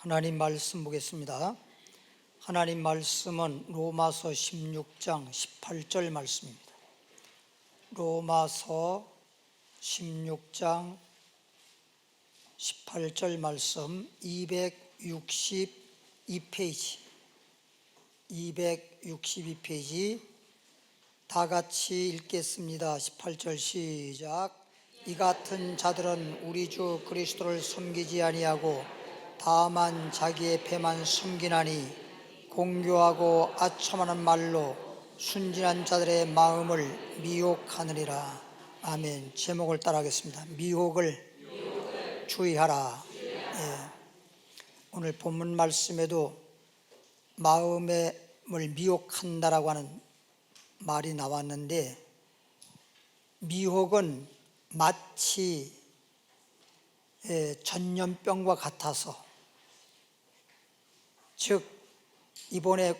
하나님 말씀 보겠습니다. 하나님 말씀은 로마서 16장 18절 말씀입니다. 로마서 16장 18절 말씀 262페이지 다 같이 읽겠습니다. 18절 시작. 이 같은 자들은 우리 주 그리스도를 섬기지 아니하고 다만 자기의 배만 섬기나니 공교하고 아첨하는 말로 순진한 자들의 마음을 미혹하느니라. 아멘. 제목을 따라하겠습니다. 미혹을 주의하라. 오늘 본문 말씀에도 마음을 미혹한다라고 하는 말이 나왔는데, 미혹은 마치 전염병과 같아서, 즉 이번에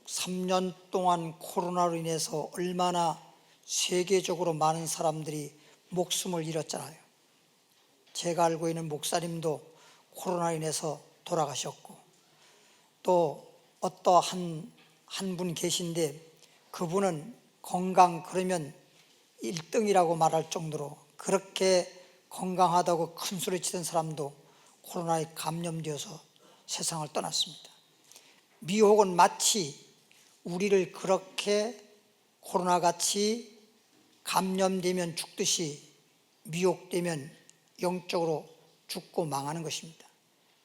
3년 동안 코로나로 인해서 얼마나 세계적으로 많은 사람들이 목숨을 잃었잖아요. 제가 알고 있는 목사님도 코로나로 인해서 돌아가셨고, 또 어떠한 분 계신데 그분은 건강 그러면 1등이라고 말할 정도로 그렇게 건강하다고 큰 소리 치던 사람도 코로나에 감염되어서 세상을 떠났습니다. 미혹은 마치 우리를 그렇게 코로나같이 감염되면 죽듯이 미혹되면 영적으로 죽고 망하는 것입니다.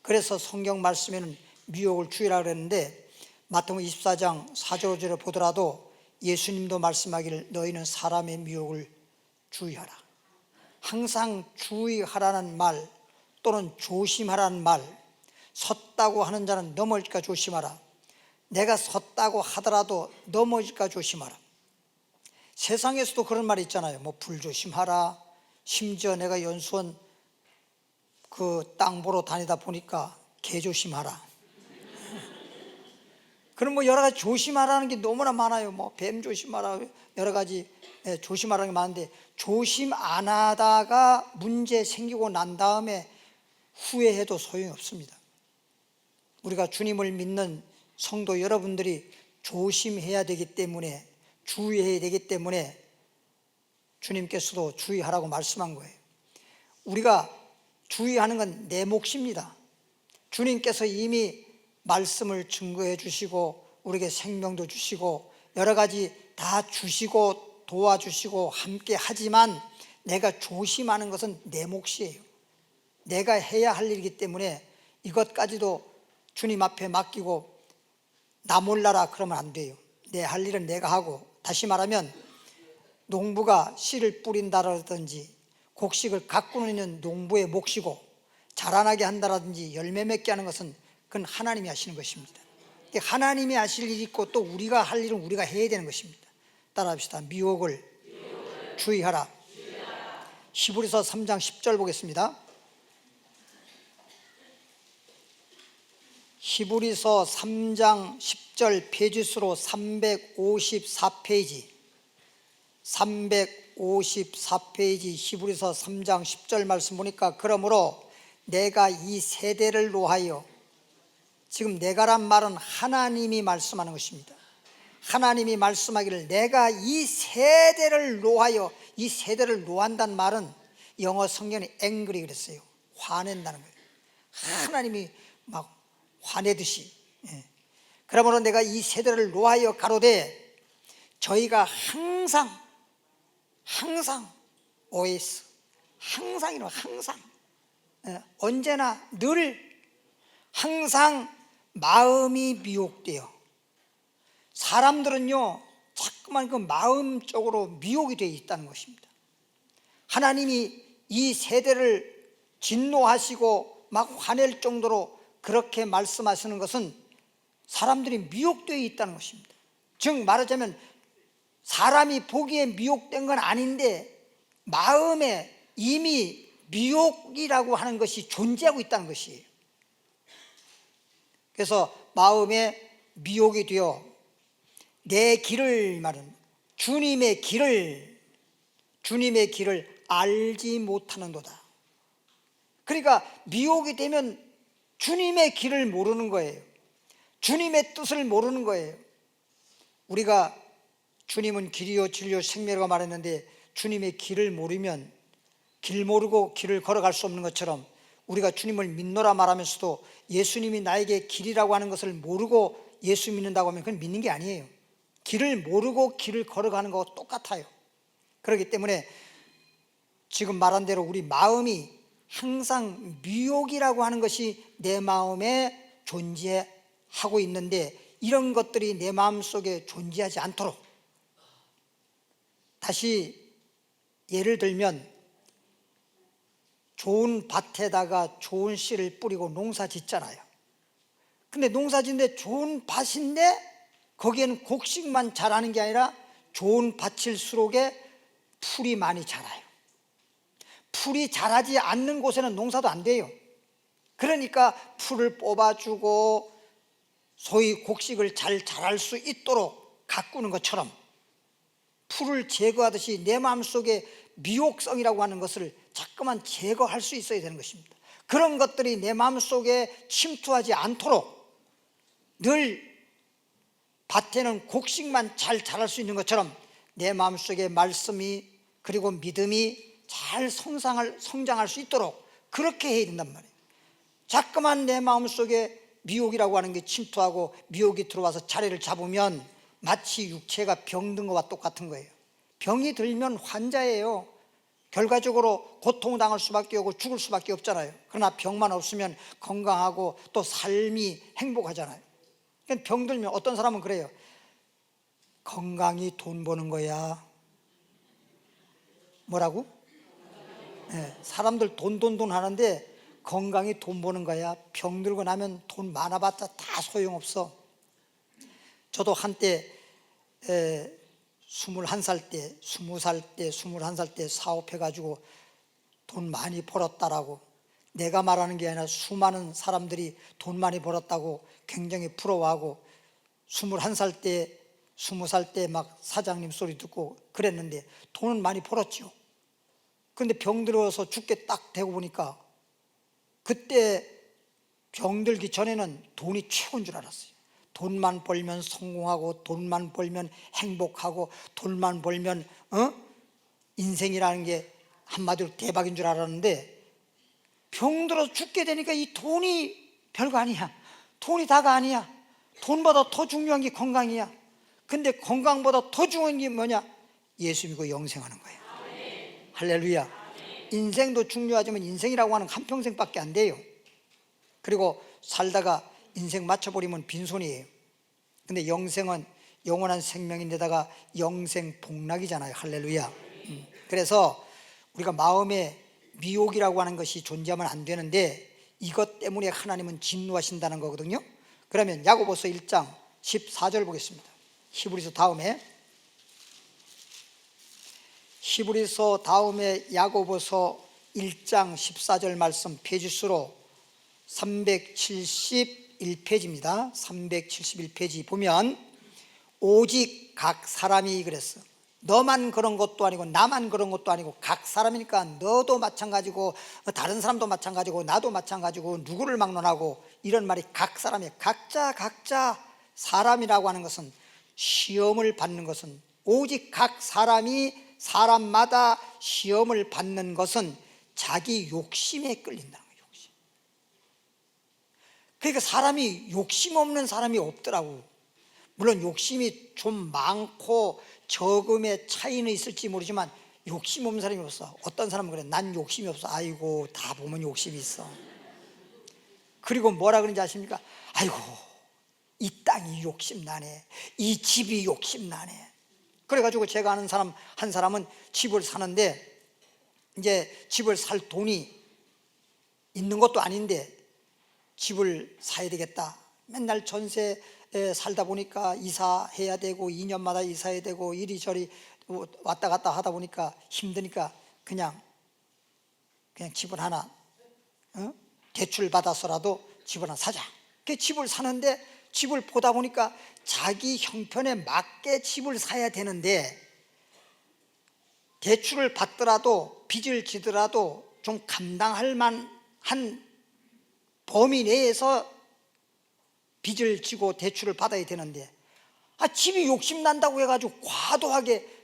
그래서 성경 말씀에는 미혹을 주의라 그랬는데, 마태복음 24장 4절 5절을 보더라도 예수님도 말씀하기를 너희는 사람의 미혹을 주의하라. 항상 주의하라는 말 또는 조심하라는 말, 섰다고 하는 자는 넘어질까 조심하라. 내가 섰다고 하더라도 넘어질까 조심하라. 세상에서도 그런 말이 있잖아요. 뭐 불 조심하라. 심지어 내가 연수원 그 땅 보러 다니다 보니까 개 조심하라. 그럼 뭐 여러 가지 조심하라는 게 너무나 많아요. 뭐 뱀 조심하라, 여러 가지 조심하라는 게 많은데, 조심 안 하다가 문제 생기고 난 다음에 후회해도 소용이 없습니다. 우리가 주님을 믿는 성도 여러분들이 조심해야 되기 때문에, 주의해야 되기 때문에 주님께서도 주의하라고 말씀한 거예요. 우리가 주의하는 건 내 몫입니다. 주님께서 이미 말씀을 증거해 주시고 우리에게 생명도 주시고 여러 가지 다 주시고 도와주시고 함께 하지만, 내가 조심하는 것은 내 몫이에요. 내가 해야 할 일이기 때문에 이것까지도 주님 앞에 맡기고 나 몰라라 그러면 안 돼요. 내 할 일은 내가 하고, 다시 말하면 농부가 씨를 뿌린다라든지 곡식을 가꾸는 일은 농부의 몫이고, 자라나게 한다라든지 열매 맺게 하는 것은 그건 하나님이 하시는 것입니다. 하나님이 하실 일이 있고 또 우리가 할 일은 우리가 해야 되는 것입니다. 따라합시다. 미혹을 주의하라. 히브리서 3장 10절 보겠습니다. 히브리서 3장 10절 페이지수로 354페이지 히브리서 3장 10절 말씀 보니까, 그러므로 내가 이 세대를 노하여, 지금 내가란 말은 하나님이 말씀하는 것입니다. 하나님이 말씀하기를 내가 이 세대를 노하여, 이 세대를 노한다는 말은 영어 성경에 angry 그랬어요. 화낸다는 거예요. 하나님이 막 화내듯이. 그러므로 내가 이 세대를 노하여 가로되 저희가 항상 OS, 항상 언제나 늘 항상 마음이 미혹돼요. 사람들은요 자꾸만 그 마음적으로 미혹이 되어 있다는 것입니다. 하나님이 이 세대를 진노하시고 막 화낼 정도로 그렇게 말씀하시는 것은 사람들이 미혹되어 있다는 것입니다. 즉 말하자면 사람이 보기에 미혹된 건 아닌데 마음에 이미 미혹이라고 하는 것이 존재하고 있다는 것이에요. 그래서 마음에 미혹이 되어 내 길을 말은 주님의 길을 알지 못하는도다. 그러니까 미혹이 되면 주님의 길을 모르는 거예요. 주님의 뜻을 모르는 거예요. 우리가 주님은 길이요 진리요 생명이라고 말했는데 주님의 길을 모르면 길 모르고 길을 걸어갈 수 없는 것처럼 우리가 주님을 믿노라 말하면서도 예수님이 나에게 길이라고 하는 것을 모르고 예수 믿는다고 하면 그건 믿는 게 아니에요. 길을 모르고 길을 걸어가는 거와 똑같아요. 그렇기 때문에 지금 말한 대로 우리 마음이 항상 미혹이라고 하는 것이 내 마음에 존재하고 있는데 이런 것들이 내 마음속에 존재하지 않도록, 다시 예를 들면 좋은 밭에다가 좋은 씨를 뿌리고 농사 짓잖아요. 근데 농사 짓는데 좋은 밭인데 거기에는 곡식만 자라는 게 아니라 좋은 밭일수록에 풀이 많이 자라요. 풀이 자라지 않는 곳에는 농사도 안 돼요. 그러니까 풀을 뽑아주고 소위 곡식을 잘 자랄 수 있도록 가꾸는 것처럼 풀을 제거하듯이 내 마음속에 미혹성이라고 하는 것을 자꾸만 제거할 수 있어야 되는 것입니다. 그런 것들이 내 마음속에 침투하지 않도록 늘 밭에는 곡식만 잘 자랄 수 있는 것처럼 내 마음속에 말씀이 그리고 믿음이 잘 성장할 수 있도록 그렇게 해야 된단 말이에요. 자꾸만 내 마음속에 미혹이라고 하는 게 침투하고 미혹이 들어와서 자리를 잡으면 마치 육체가 병든 것과 똑같은 거예요. 병이 들면 환자예요. 결과적으로 고통당할 수밖에 없고 죽을 수밖에 없잖아요. 그러나 병만 없으면 건강하고 또 삶이 행복하잖아요. 그러니까 병 들면 어떤 사람은 그래요. 건강이 돈 버는 거야. 뭐라고? 네, 사람들 돈 하는데 건강이 돈 버는 거야. 병 들고 나면 돈 많아봤자 다 소용없어. 저도 한때 21살 때, 20살 때, 21살 때 사업해가지고 돈 많이 벌었다라고, 내가 말하는 게 아니라 수많은 사람들이 돈 많이 벌었다고 굉장히 부러워하고 21살 때, 20살 때 막 사장님 소리 듣고 그랬는데 돈은 많이 벌었죠. 그런데 병 들어서 죽게 딱 되고 보니까 그때 병들기 전에는 돈이 최고인 줄 알았어요. 돈만 벌면 성공하고 돈만 벌면 행복하고 돈만 벌면 인생이라는 게 한마디로 대박인 줄 알았는데 병들어서 죽게 되니까 이 돈이 별거 아니야. 돈이 다가 아니야. 돈보다 더 중요한 게 건강이야. 근데 건강보다 더 중요한 게 뭐냐? 예수 믿고 영생하는 거예요. 할렐루야. 인생도 중요하지만 인생이라고 하는 한평생밖에 안 돼요. 그리고 살다가 인생 맞춰버리면 빈손이에요. 근데 영생은 영원한 생명인데다가 영생 복락이잖아요. 할렐루야. 그래서 우리가 마음에 미혹이라고 하는 것이 존재하면 안 되는데 이것 때문에 하나님은 진노하신다는 거거든요. 그러면 야고보서 1장 14절 보겠습니다. 히브리서 다음에 야고보서 1장 14절 말씀 페이지수로 371페이지입니다. 371페이지 보면 오직 각 사람이 그랬어. 너만 그런 것도 아니고 나만 그런 것도 아니고 각 사람이니까 너도 마찬가지고 다른 사람도 마찬가지고 나도 마찬가지고 누구를 막론하고 이런 말이 각 사람이에요. 각자 사람이라고 하는 것은 시험을 받는 것은 오직 각 사람마다 시험을 받는 것은 자기 욕심에 끌린다는 거예요. 욕심. 그러니까 사람이 욕심 없는 사람이 없더라고. 물론 욕심이 좀 많고 적음의 차이는 있을지 모르지만 욕심 없는 사람이 없어. 어떤 사람은 그래. 난 욕심이 없어. 아이고 다 보면 욕심이 있어. 그리고 뭐라 그런지 아십니까? 아이고 이 땅이 욕심나네. 이 집이 욕심나네. 그래가지고 제가 아는 사람 한 사람은 집을 사는데 이제 집을 살 돈이 있는 것도 아닌데 집을 사야 되겠다. 맨날 전세 살다 보니까 이사해야 되고 2년마다 이사해야 되고 이리저리 왔다 갔다 하다 보니까 힘드니까 그냥 집을 하나 대출 받아서라도 집을 하나 사자. 그 집을 사는데 집을 보다 보니까 자기 형편에 맞게 집을 사야 되는데 대출을 받더라도 빚을 지더라도 좀 감당할 만한 범위 내에서 빚을 지고 대출을 받아야 되는데, 집이 욕심난다고 해가지고 과도하게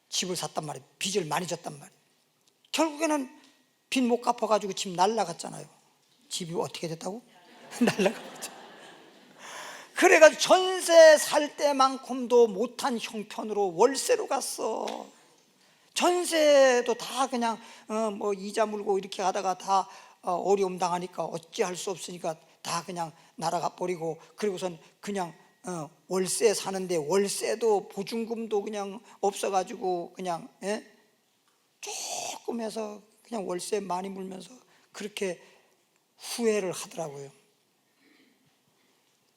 집을 샀단 말이에요. 빚을 많이 졌단 말이에요. 결국에는 빚 못 갚아가지고 집 날라갔잖아요. 집이 어떻게 됐다고? 날라갔죠. 그래가지고 전세 살 때만큼도 못한 형편으로 월세로 갔어. 전세도 다 그냥 뭐 이자 물고 이렇게 하다가 다 어려움 당하니까 어찌할 수 없으니까 다 그냥 날아가 버리고, 그리고선 그냥 월세 사는데 월세도 보증금도 그냥 없어가지고 그냥 조금 해서 그냥 월세 많이 물면서 그렇게 후회를 하더라고요.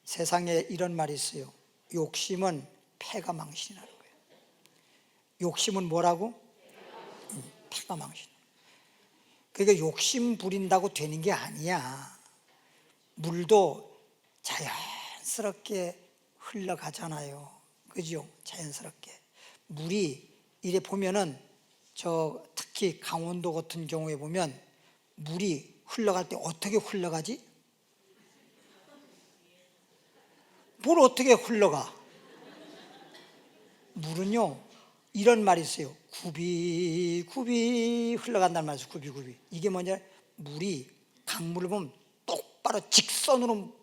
세상에 이런 말이 있어요. 욕심은 패가 망신이라는 거예요. 욕심은 뭐라고? 패가 망신. 그러니까 욕심 부린다고 되는 게 아니야. 물도 자연스럽게 흘러가잖아요. 그죠? 자연스럽게. 물이 이래 보면은 특히 강원도 같은 경우에 보면 물이 흘러갈 때 어떻게 흘러가지? 뭘 어떻게 흘러가? 물은요, 이런 말이 있어요. 굽이 흘러간다는 말이죠. 굽이. 이게 뭐냐? 물이, 강물을 보면 똑바로 직선으로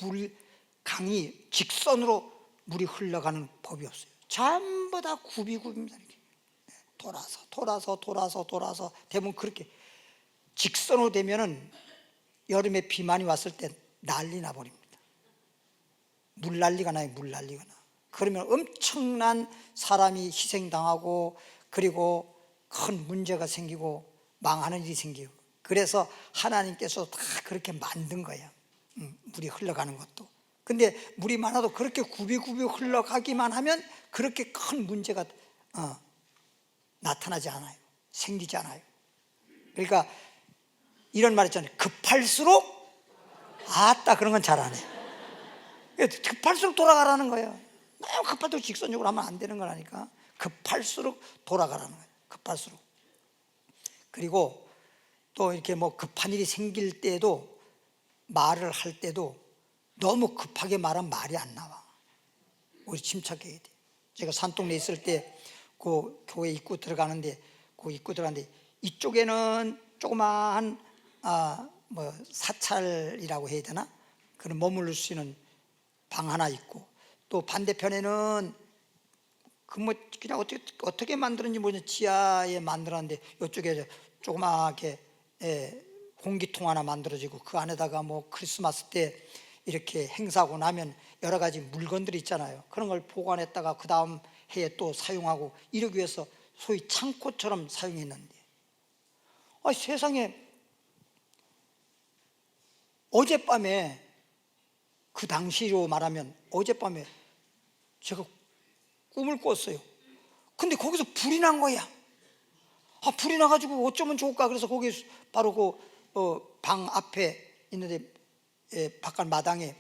강이 직선으로 물이 흘러가는 법이 없어요. 전부 다 굽입니다. 이렇게 돌아서 대부분 그렇게 직선으로 되면은 여름에 비 많이 왔을 때 난리 나버립니다. 물난리가 나요. 그러면 엄청난 사람이 희생당하고, 그리고 큰 문제가 생기고 망하는 일이 생기고, 그래서 하나님께서 다 그렇게 만든 거예요. 물이 흘러가는 것도. 근데 물이 많아도 그렇게 굽이 흘러가기만 하면 그렇게 큰 문제가 나타나지 않아요. 생기지 않아요. 그러니까 이런 말 있잖아요. 급할수록 아따, 그런 건 잘하네. 급할수록 돌아가라는 거예요. 너무 급할수록 직선적으로 하면 안 되는 거라니까. 급할수록 돌아가라는 거예요. 급할수록. 그리고 또 이렇게 뭐 급한 일이 생길 때도, 말을 할 때도 너무 급하게 말하면 말이 안 나와. 우리 침착해야 돼. 제가 산동네에 있을 때 그 교회 입구 들어가는데, 이쪽에는 조그마한 뭐 사찰이라고 해야 되나? 그런 머무를 수 있는 방 하나 있고, 또 반대편에는 뭐 그냥 어떻게 만들었는지 모르겠는데 지하에 만들었는데, 이쪽에 조그맣게 공기통 하나 만들어지고, 그 안에다가 뭐 크리스마스 때 이렇게 행사하고 나면 여러 가지 물건들이 있잖아요. 그런 걸 보관했다가 그 다음 해에 또 사용하고, 이러기 위해서 소위 창고처럼 사용했는데, 세상에 어젯밤에, 그 당시로 말하면 어젯밤에 제가 꿈을 꿨어요. 근데 거기서 불이 난 거야. 불이 나가지고 어쩌면 좋을까. 그래서 거기 바로 그 방 앞에 있는데 바깥 마당에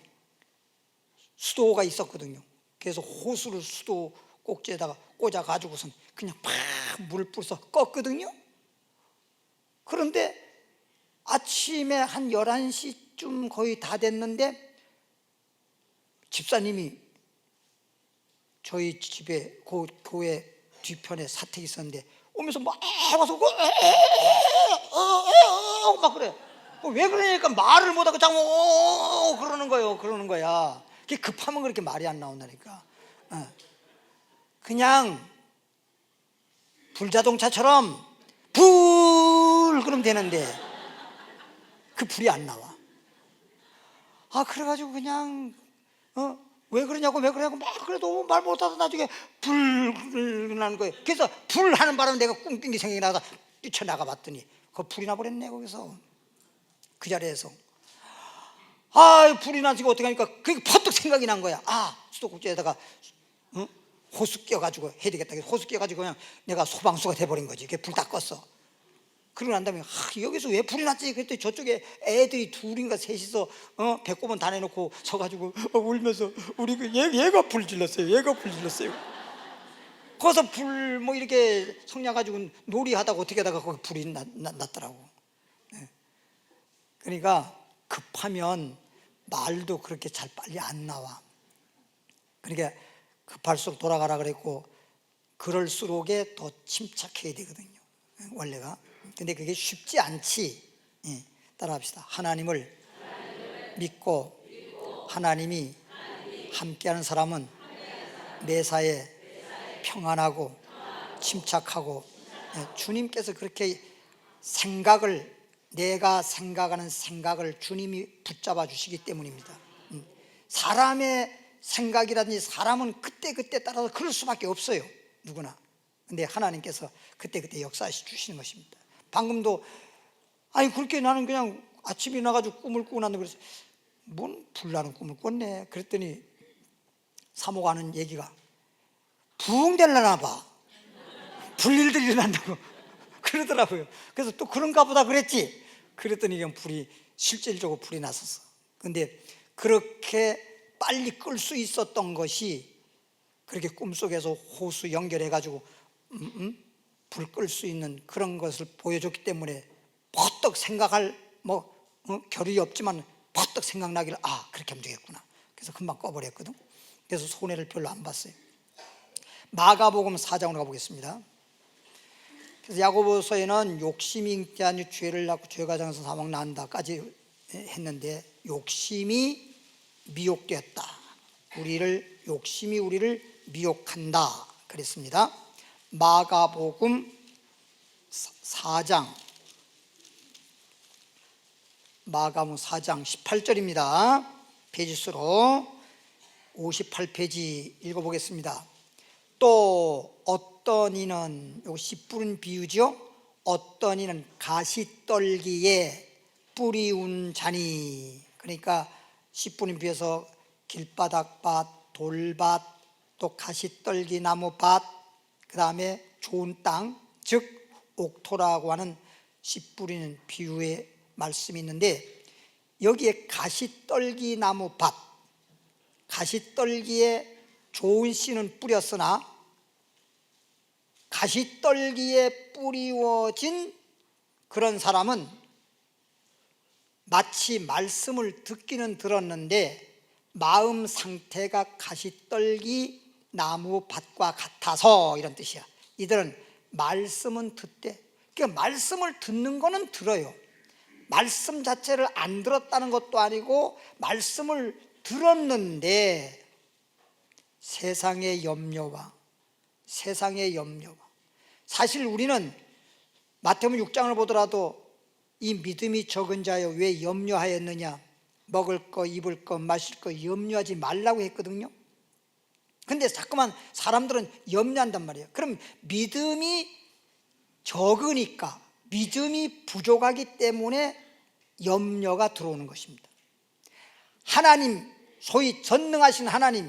수도가 있었거든요. 그래서 호수를 수도 꼭지에다가 꽂아가지고선 그냥 팍 물을 뿌려서 껐거든요. 그런데 아침에 한 11시쯤 거의 다 됐는데 집사님이 저희 집에 그 교회 뒤편에 사택이 있었는데 오면서 막 와서 막 그래. 왜 그러니까 말을 못하고 자꾸 그러는 거야. 그게 급하면 그렇게 말이 안 나온다니까. 그냥 불자동차처럼 불 그러면 되는데 그 불이 안 나와. 그래가지고 그냥 왜 그러냐고 막 그래도 말 못하다 나중에 불 나는 거예요. 그래서 불 하는 바람에 내가 꿍꿍이 생각이 나서 뛰쳐나가 봤더니 그 불이 나버렸네. 거기서 그 자리에서 불이 나지고 어떻게 하니까 그게 퍼뜩 생각이 난 거야. 수도꼭지에다가 호수 끼워가지고 해야 되겠다. 호수 끼워가지고 그냥 내가 소방수가 돼버린 거지. 그게 불 다 껐어. 그러고 난 다음에 여기서 왜 불이 났지? 그랬더니 저쪽에 애들이 둘인가 셋이서 배꼽은 다 내놓고 서가지고 울면서 우리 얘가 불 질렀어요. 거기서 불 뭐 이렇게 성냥 가지고 놀이하다가 어떻게 하다가 거기 불이 났더라고. 그러니까 급하면 말도 그렇게 잘 빨리 안 나와. 그러니까 급할수록 돌아가라 그랬고, 그럴수록에 더 침착해야 되거든요, 원래가. 근데 그게 쉽지 않지. 따라합시다. 하나님을 믿고 하나님이 함께하는 사람은 매사에 평안하고 침착하고, 주님께서 그렇게 생각을, 내가 생각하는 생각을 주님이 붙잡아 주시기 때문입니다. 사람의 생각이라든지 사람은 그때그때 따라서 그럴 수밖에 없어요, 누구나. 근데 하나님께서 그때그때 역사해 주시는 것입니다. 방금도 아니 그렇게 나는 그냥 아침에 일어나가지고 꿈을 꾸고 났는데, 그래서 뭔 불나는 꿈을 꿨네. 그랬더니 사모가 하는 얘기가 부흥 되려나 봐, 불일들이 일어난다고 그러더라고요. 그래서 또 그런가 보다 그랬지. 그랬더니 그냥 불이, 실질적으로 불이 났었어. 근데 그렇게 빨리 끌 수 있었던 것이, 그렇게 꿈속에서 호수 연결해가지고 불 끌 수 있는 그런 것을 보여줬기 때문에 퍼뜩 생각할 겨를이 없지만 퍼뜩 생각나기를, 그렇게 하면 되겠구나. 그래서 금방 꺼버렸거든. 그래서 손해를 별로 안 봤어요. 마가복음 4장으로 가보겠습니다. 그래서 야고보서에는 욕심이 잉태하니 죄를 낳고 죄가 장해서 사망 난다까지 했는데, 욕심이 미혹되었다, 욕심이 우리를 미혹한다 그랬습니다. 마가복음 4장 18절입니다. 페이지수로 58페이지 읽어보겠습니다. 또 어떤 이는, 요거 씨 뿌린 비유죠. 어떤 이는 가시떨기에 뿌리운 자니, 그러니까 씨 뿌린 비유에서 길바닥밭, 돌밭, 또 가시떨기 나무밭, 그 다음에 좋은 땅, 즉 옥토라고 하는 씨 뿌리는 비유의 말씀이 있는데, 여기에 가시떨기 나무밭, 가시떨기에 좋은 씨는 뿌렸으나 가시떨기에 뿌리워진 그런 사람은 마치 말씀을 듣기는 들었는데 마음 상태가 가시떨기 나무밭과 같아서, 이런 뜻이야. 이들은 말씀은 듣되, 그러니까 말씀을 듣는 거는 들어요. 말씀 자체를 안 들었다는 것도 아니고 말씀을 들었는데 세상의 염려와 사실 우리는 마태복음 6장을 보더라도 이 믿음이 적은 자여 왜 염려하였느냐, 먹을 거 입을 거 마실 거 염려하지 말라고 했거든요. 근데 자꾸만 사람들은 염려한단 말이에요. 그럼 믿음이 적으니까, 믿음이 부족하기 때문에 염려가 들어오는 것입니다. 하나님, 소위 전능하신 하나님,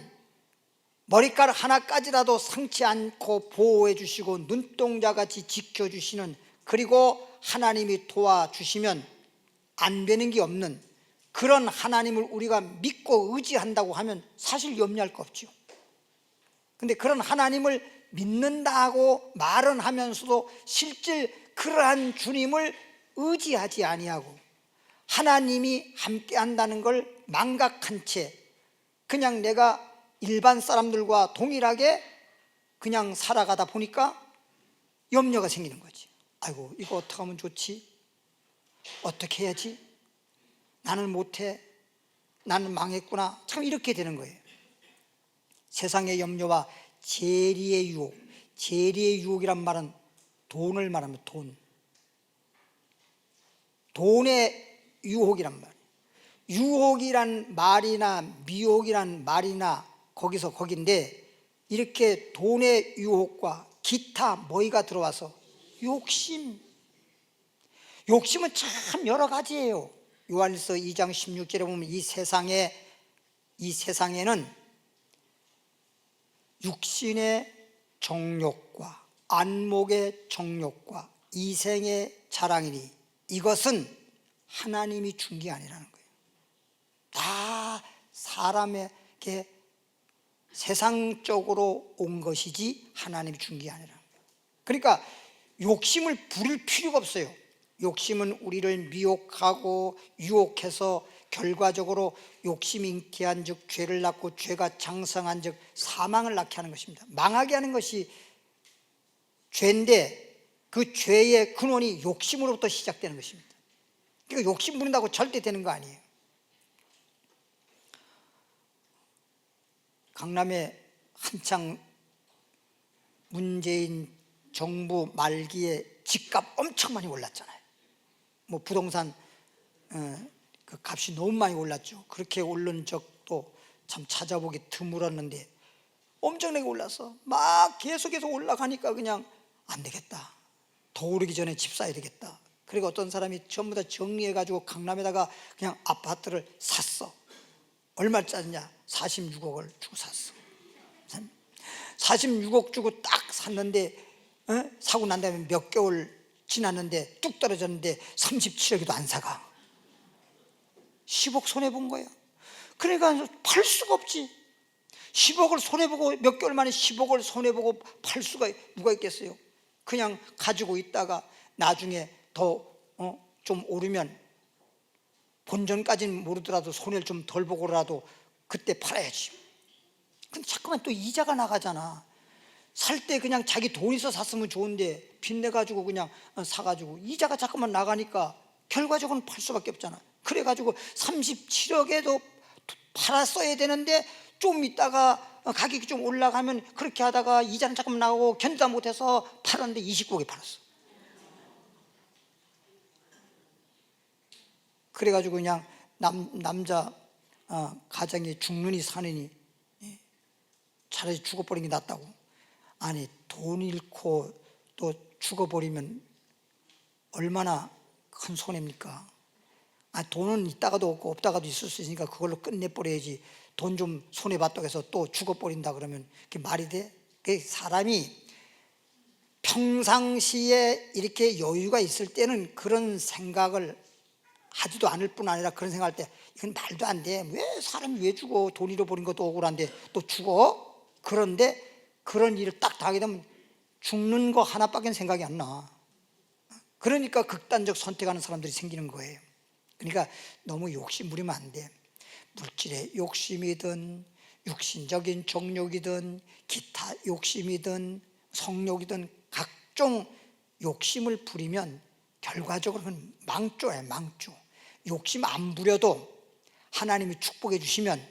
머리카락 하나까지라도 상치 않고 보호해 주시고 눈동자같이 지켜주시는, 그리고 하나님이 도와주시면 안 되는 게 없는 그런 하나님을 우리가 믿고 의지한다고 하면 사실 염려할 거 없죠. 근데 그런 하나님을 믿는다고 말은 하면서도 실질 그러한 주님을 의지하지 아니하고 하나님이 함께 한다는 걸 망각한 채 그냥 내가 일반 사람들과 동일하게 그냥 살아가다 보니까 염려가 생기는 거지. 아이고, 이거 어떻게 하면 좋지? 어떻게 해야지? 나는 못해. 나는 망했구나. 참 이렇게 되는 거예요. 세상의 염려와 재리의 유혹. 재리의 유혹이란 말은 돈을 말합니다. 돈의 유혹이란 말이에요. 유혹이란 말이나 미혹이란 말이나 거기서 거긴데, 이렇게 돈의 유혹과 기타 뭐가 들어와서 욕심은 참 여러 가지예요. 요한일서 2장 16절에 보면 이 세상에는 육신의 정욕과 안목의 정욕과 이생의 자랑이니 이것은 하나님이 준 게 아니라는 거예요. 다 사람에게 세상적으로 온 것이지 하나님이 준 게 아니라는 거예요. 그러니까 욕심을 부릴 필요가 없어요. 욕심은 우리를 미혹하고 유혹해서 결과적으로 욕심이 잉태한 즉 죄를 낳고 죄가 장성한 즉 사망을 낳게 하는 것입니다. 망하게 하는 것이 죄인데 그 죄의 근원이 욕심으로부터 시작되는 것입니다. 그러니까 욕심 부린다고 절대 되는 거 아니에요. 강남에 한창 문재인 정부 말기에 집값 엄청 많이 올랐잖아요. 뭐 부동산 그 값이 너무 많이 올랐죠. 그렇게 오른 적도 참 찾아보기 드물었는데 엄청나게 올라서 막 계속해서 올라가니까 그냥 안 되겠다, 더 오르기 전에 집 사야 되겠다. 그리고 어떤 사람이 전부 다 정리해가지고 강남에다가 그냥 아파트를 샀어. 얼마짜리냐? 46억을 주고 샀어. 46억 주고 딱 샀는데 사고 난 다음에 몇 개월 지났는데 뚝 떨어졌는데 37억에도 안 사가. 10억 손해본 거야. 그러니까 팔 수가 없지. 10억을 손해보고 몇 개월 만에 10억을 손해보고 팔 수가 누가 있겠어요. 그냥 가지고 있다가 나중에 더 좀 오르면 본전까지는 모르더라도 손해를 좀 덜 보고라도 그때 팔아야지. 근데 자꾸만 또 이자가 나가잖아. 살 때 그냥 자기 돈 있어 샀으면 좋은데 빚내가지고 그냥 사가지고 이자가 자꾸만 나가니까 결과적으로는 팔 수밖에 없잖아. 그래가지고 37억에도 팔았어야 되는데 좀 있다가 가격이 좀 올라가면 그렇게 하다가 이자는 자꾸만 나오고 견디다 못해서 팔았는데 29억에 팔았어. 그래가지고 그냥 남자 가정이 죽느니 사느니 차라리 죽어버리는 게 낫다고. 아니 돈 잃고 또 죽어버리면 얼마나 큰 손해입니까? 돈은 있다가도 없고 없다가도 있을 수 있으니까 그걸로 끝내버려야지. 돈 좀 손해봤다고 해서 또 죽어버린다 그러면 그게 말이 돼? 사람이 평상시에 이렇게 여유가 있을 때는 그런 생각을 하지도 않을 뿐 아니라 그런 생각할 때 이건 말도 안 돼. 왜 사람이 왜 죽어? 돈 잃어버린 것도 억울한데 또 죽어? 그런데 그런 일을 딱 당하게 되면 죽는 거 하나밖에 생각이 안 나. 그러니까 극단적 선택하는 사람들이 생기는 거예요. 그러니까 너무 욕심 부리면 안 돼. 물질의 욕심이든 육신적인 정욕이든 기타 욕심이든 성욕이든 각종 욕심을 부리면 결과적으로는 망조예요. 망조. 욕심 안 부려도 하나님이 축복해 주시면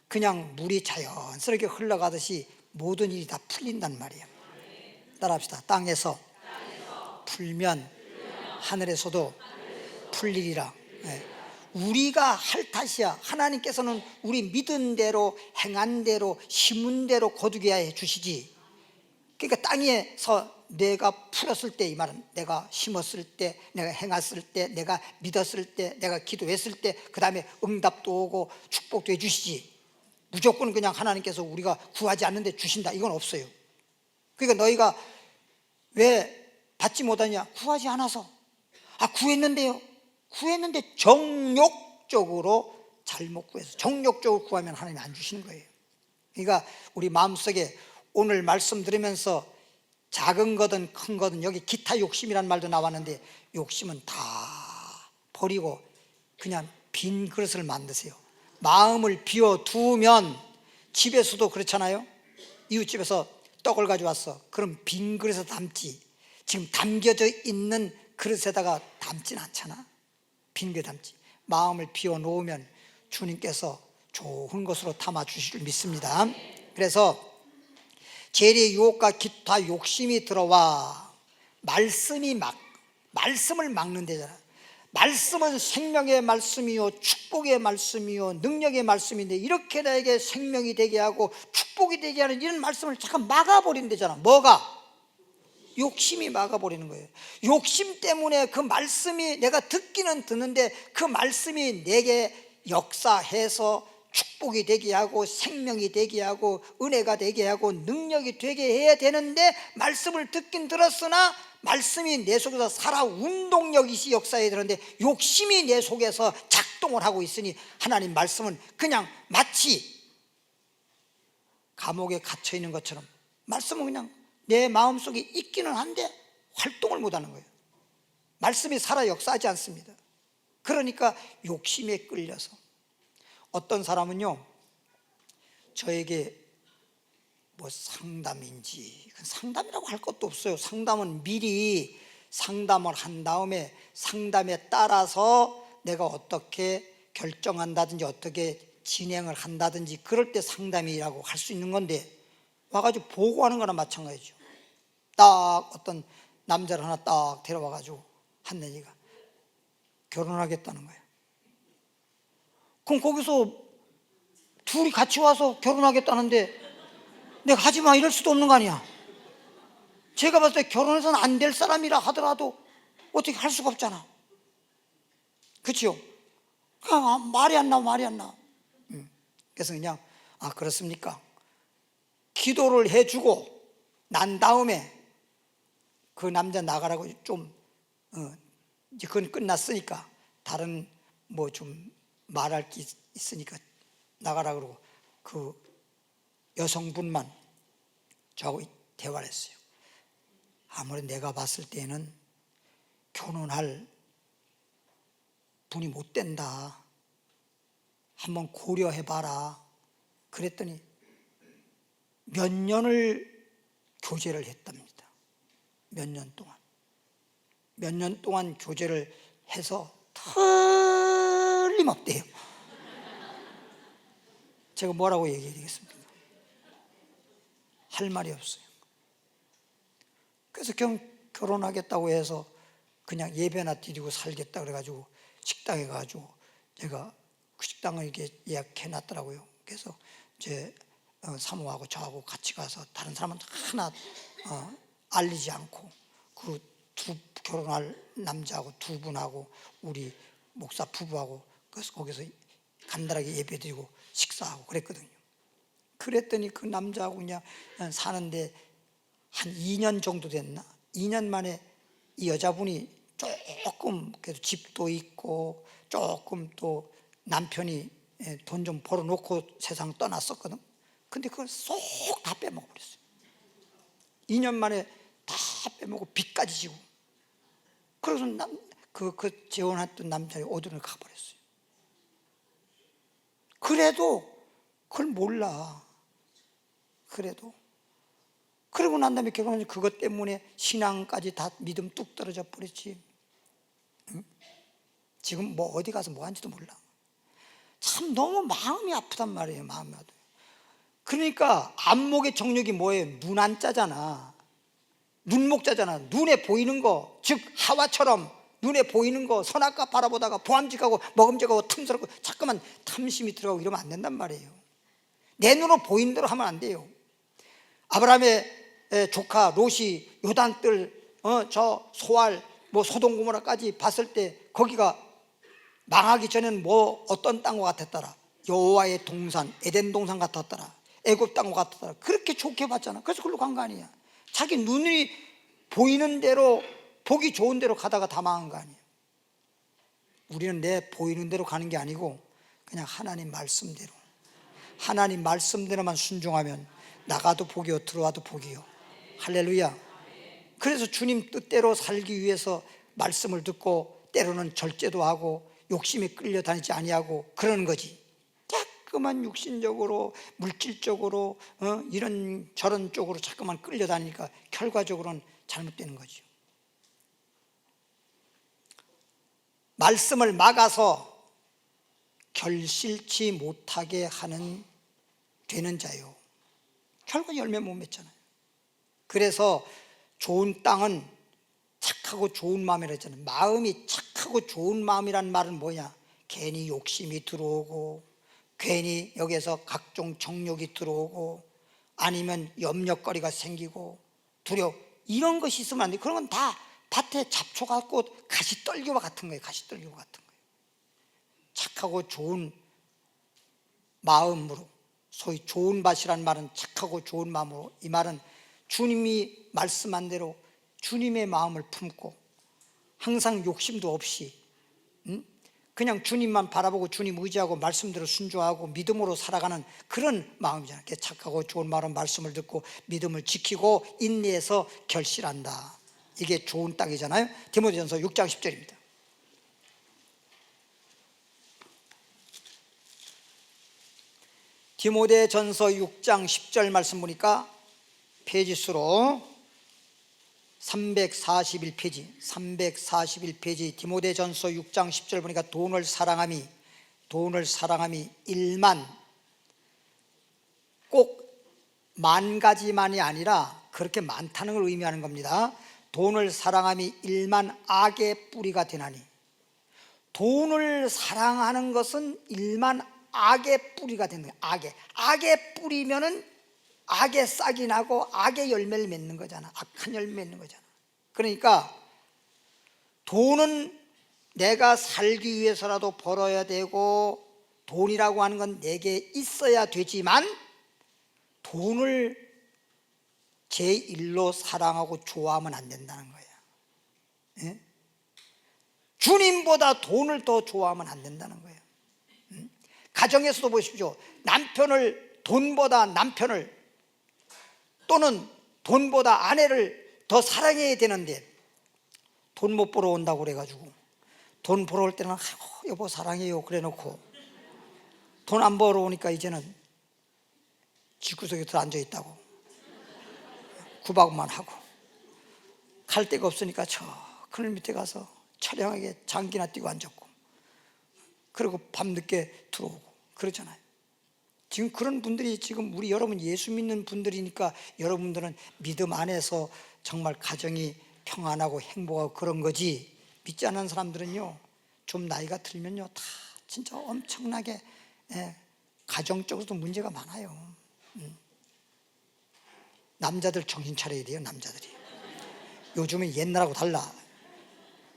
그냥 물이 자연스럽게 흘러가듯이 모든 일이 다 풀린단 말이에요. 따라합시다. 땅에서 풀면 하늘에서도 풀리리라. 우리가 할 탓이야. 하나님께서는 우리 믿은 대로 행한 대로 심은 대로 거두게 해 주시지. 그러니까 땅에서 내가 풀었을 때, 이 말은 내가 심었을 때, 내가 행했을 때, 내가 믿었을 때, 내가 기도했을 때, 그 다음에 응답도 오고 축복도 해 주시지. 무조건 그냥 하나님께서 우리가 구하지 않는데 주신다, 이건 없어요. 그러니까 너희가 왜 받지 못하냐? 구하지 않아서. 구했는데요. 구했는데 정욕적으로 잘못 구해서 정욕적으로 구하면 하나님이 안 주시는 거예요. 그러니까 우리 마음속에 오늘 말씀 들으면서 작은 거든 큰 거든, 여기 기타 욕심이란 말도 나왔는데 욕심은 다 버리고 그냥 빈 그릇을 만드세요. 마음을 비워두면, 집에서도 그렇잖아요. 이웃집에서 떡을 가져왔어. 그럼 빈 그릇에 담지. 지금 담겨져 있는 그릇에다가 담진 않잖아. 빈 그릇에 담지. 마음을 비워놓으면 주님께서 좋은 것으로 담아주실 줄 믿습니다. 그래서 재리의 유혹과 기타 욕심이 들어와 말씀을 막는 데잖아. 말씀은 생명의 말씀이요 축복의 말씀이요 능력의 말씀인데, 이렇게 나에게 생명이 되게 하고 축복이 되게 하는 이런 말씀을 잠깐 막아버리는 데잖아. 뭐가? 욕심이 막아버리는 거예요. 욕심 때문에 그 말씀이, 내가 듣기는 듣는데 그 말씀이 내게 역사해서 축복이 되게 하고 생명이 되게 하고 은혜가 되게 하고 능력이 되게 해야 되는데, 말씀을 듣긴 들었으나 말씀이 내 속에서 살아 운동력이 역사해야 되는데 욕심이 내 속에서 작동을 하고 있으니 하나님 말씀은 그냥 마치 감옥에 갇혀 있는 것처럼 말씀은 그냥 내 마음속에 있기는 한데 활동을 못하는 거예요. 말씀이 살아 역사하지 않습니다. 그러니까 욕심에 끌려서 어떤 사람은요, 저에게 뭐 상담인지, 상담이라고 할 것도 없어요. 상담은 미리 상담을 한 다음에 상담에 따라서 내가 어떻게 결정한다든지 어떻게 진행을 한다든지 그럴 때 상담이라고 할 수 있는 건데, 와가지고 보고하는 거나 마찬가지죠. 딱 어떤 남자를 하나 딱 데려와가지고 한 얘기가 결혼하겠다는 거예요. 그럼 거기서 둘이 같이 와서 결혼하겠다는데 내가 하지마 이럴 수도 없는 거 아니야. 제가 봤을 때 결혼해서는 안 될 사람이라 하더라도 어떻게 할 수가 없잖아. 그렇죠? 말이 안 나와, 말이 안 나와. 그래서 그냥 그렇습니까? 기도를 해주고 난 다음에 그 남자 나가라고 좀 이제 그건 끝났으니까 다른 뭐 좀 말할 게 있으니까 나가라 그러고 그 여성분만 저하고 대화를 했어요. 아무래도 내가 봤을 때는 결혼할 분이 못 된다. 한번 고려해봐라. 그랬더니 몇 년을 교제를 했답니다. 몇 년 동안. 몇 년 동안 교제를 해서 틀림없대요. 제가 뭐라고 얘기해 드리겠습니까? 할 말이 없어요. 그래서 결혼하겠다고 해서 그냥 예배나 드리고 살겠다 그래가지고 식당에 가가지고 제가 그 식당을 이렇게 예약해 놨더라고요. 그래서 제 사모하고 저하고 같이 가서 다른 사람은 하나 알리지 않고 그 결혼할 남자하고 두 분하고 우리 목사 부부하고 그래서 거기서 간단하게 예배 드리고 식사하고 그랬거든요. 그랬더니 그 남자하고 그냥 사는데 한 2년 정도 됐나? 2년 만에 이 여자분이 조금 그래도 집도 있고 조금 또 남편이 돈 좀 벌어놓고 세상 떠났었거든. 근데 그걸 쏙 다 빼먹어버렸어요. 2년 만에 다 빼먹고 빚까지 지고. 그래서 그 재혼했던 남자의 어디로 가버렸어요. 그래도 그걸 몰라. 그래도 그러고 난 다음에 결혼하니 그것 때문에 신앙까지 다 믿음 뚝 떨어져 버렸지. 응? 지금 뭐 어디 가서 뭐 하는지도 몰라. 참 너무 마음이 아프단 말이에요. 마음이 아파요. 그러니까 안목의 정력이 뭐예요? 눈 안자잖아. 눈목자잖아. 눈에 보이는 거, 즉 하와처럼 눈에 보이는 거 선악과 바라보다가 보암직하고 먹음직하고 틈스럽고 자꾸만 탐심이 들어가고 이러면 안 된단 말이에요. 내 눈으로 보이는 대로 하면 안 돼요. 아브라함의 조카 롯이 요단뜰 저 소알 뭐 소돔 고모라까지 봤을 때 거기가 망하기 전에는 뭐 어떤 땅과 같았더라. 여호와의 동산 에덴 동산 같았더라. 애굽 땅과 같았더라. 그렇게 좋게 봤잖아. 그래서 그걸로 간 거 아니야. 자기 눈이 보이는 대로 보기 좋은 대로 가다가 다 망한 거 아니에요. 우리는 내 보이는 대로 가는 게 아니고 그냥 하나님 말씀대로, 하나님 말씀대로만 순종하면 나가도 복이요 들어와도 복이요. 할렐루야. 그래서 주님 뜻대로 살기 위해서 말씀을 듣고 때로는 절제도 하고 욕심에 끌려다니지 아니하고 그러는 거지. 자꾸만 육신적으로 물질적으로 이런 저런 쪽으로 자꾸만 끌려다니니까 결과적으로는 잘못되는 거죠. 말씀을 막아서 결실치 못하게 하는 되는 자요. 결국 열매 못 맺잖아요. 그래서 좋은 땅은 착하고 좋은 마음이라 했잖아요. 마음이 착하고 좋은 마음이란 말은 뭐냐? 괜히 욕심이 들어오고 괜히 여기에서 각종 정욕이 들어오고 아니면 염려거리가 생기고 두려워 이런 것이 있으면 안 돼. 그런 건 다 밭에 잡초 같고 가시떨기와 같은 거예요. 가시떨기와 같은 거예요. 착하고 좋은 마음으로, 소위 좋은 밭이란 말은 착하고 좋은 마음으로, 이 말은 주님이 말씀한 대로 주님의 마음을 품고 항상 욕심도 없이 그냥 주님만 바라보고 주님 의지하고 말씀대로 순종하고 믿음으로 살아가는 그런 마음이잖아요. 착하고 좋은 말은 말씀을 듣고 믿음을 지키고 인내해서 결실한다. 이게 좋은 땅이잖아요. 디모데전서 6장 10절입니다. 디모데전서 6장 10절 말씀 보니까 페이지 수로 341페이지 디모데전서 6장 10절 보니까 돈을 사랑함이 일만, 꼭 만 가지만이 아니라 그렇게 많다는 걸 의미하는 겁니다. 돈을 사랑함이 일만 악의 뿌리가 되나니. 돈을 사랑하는 것은 일만 악의 뿌리가 되는 거예요. 악의 뿌리면은 악의 싹이 나고 악의 열매를 맺는 거잖아. 악한 열매 맺는 거잖아. 그러니까 돈은 내가 살기 위해서라도 벌어야 되고, 돈이라고 하는 건 내게 있어야 되지만, 돈을 제1로 사랑하고 좋아하면 안 된다는 거예요. 예? 주님보다 돈을 더 좋아하면 안 된다는 거예요. 가정에서도 보십시오. 남편을 또는 돈보다 아내를 더 사랑해야 되는데, 돈 못 벌어 온다고 그래가지고, 돈 벌어 올 때는 여보 사랑해요 그래 놓고, 돈 안 벌어 오니까 이제는 집구석에 들어 앉아 있다고 구박만 하고, 갈 데가 없으니까 저 그늘 밑에 가서 처량하게 장기나 뛰고 앉았고, 그리고 밤늦게 들어오고 그러잖아요. 지금 그런 분들이, 지금 우리 여러분 예수 믿는 분들이니까 여러분들은 믿음 안에서 정말 가정이 평안하고 행복하고 그런 거지, 믿지 않는 사람들은요, 좀 나이가 들면요 다 진짜 엄청나게 가정적으로도 문제가 많아요. 남자들 정신 차려야 돼요. 남자들이 요즘은 옛날하고 달라.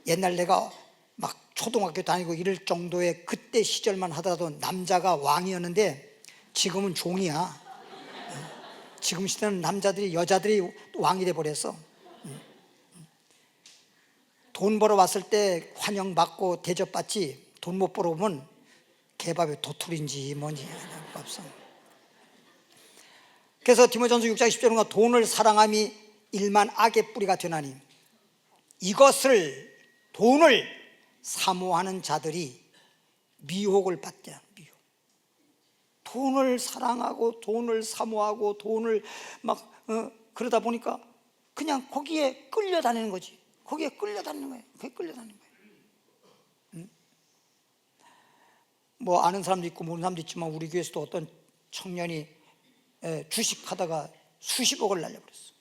옛날 내가 막 초등학교 다니고 이럴 정도의 그때 시절만 하더라도 남자가 왕이었는데, 지금은 종이야. 지금 시대는 여자들이 왕이 돼버렸어. 돈 벌어 왔을 때 환영받고 대접받지, 돈 못 벌어 오면 개밥에 도토리인지 뭔지 없어. 그래서 디모데전서 6장 10절은 돈을 사랑함이 일만 악의 뿌리가 되나니, 돈을 사모하는 자들이 미혹을 받게. 돈을 사랑하고 돈을 사모하고 돈을 막 그러다 보니까 그냥 거기에 끌려다니는 거지. 거기에 끌려다니는 거예요. 뭐 아는 사람도 있고 모르는 사람도 있지만, 우리 교회에서도 어떤 청년이 주식하다가 수십억을 날려버렸어.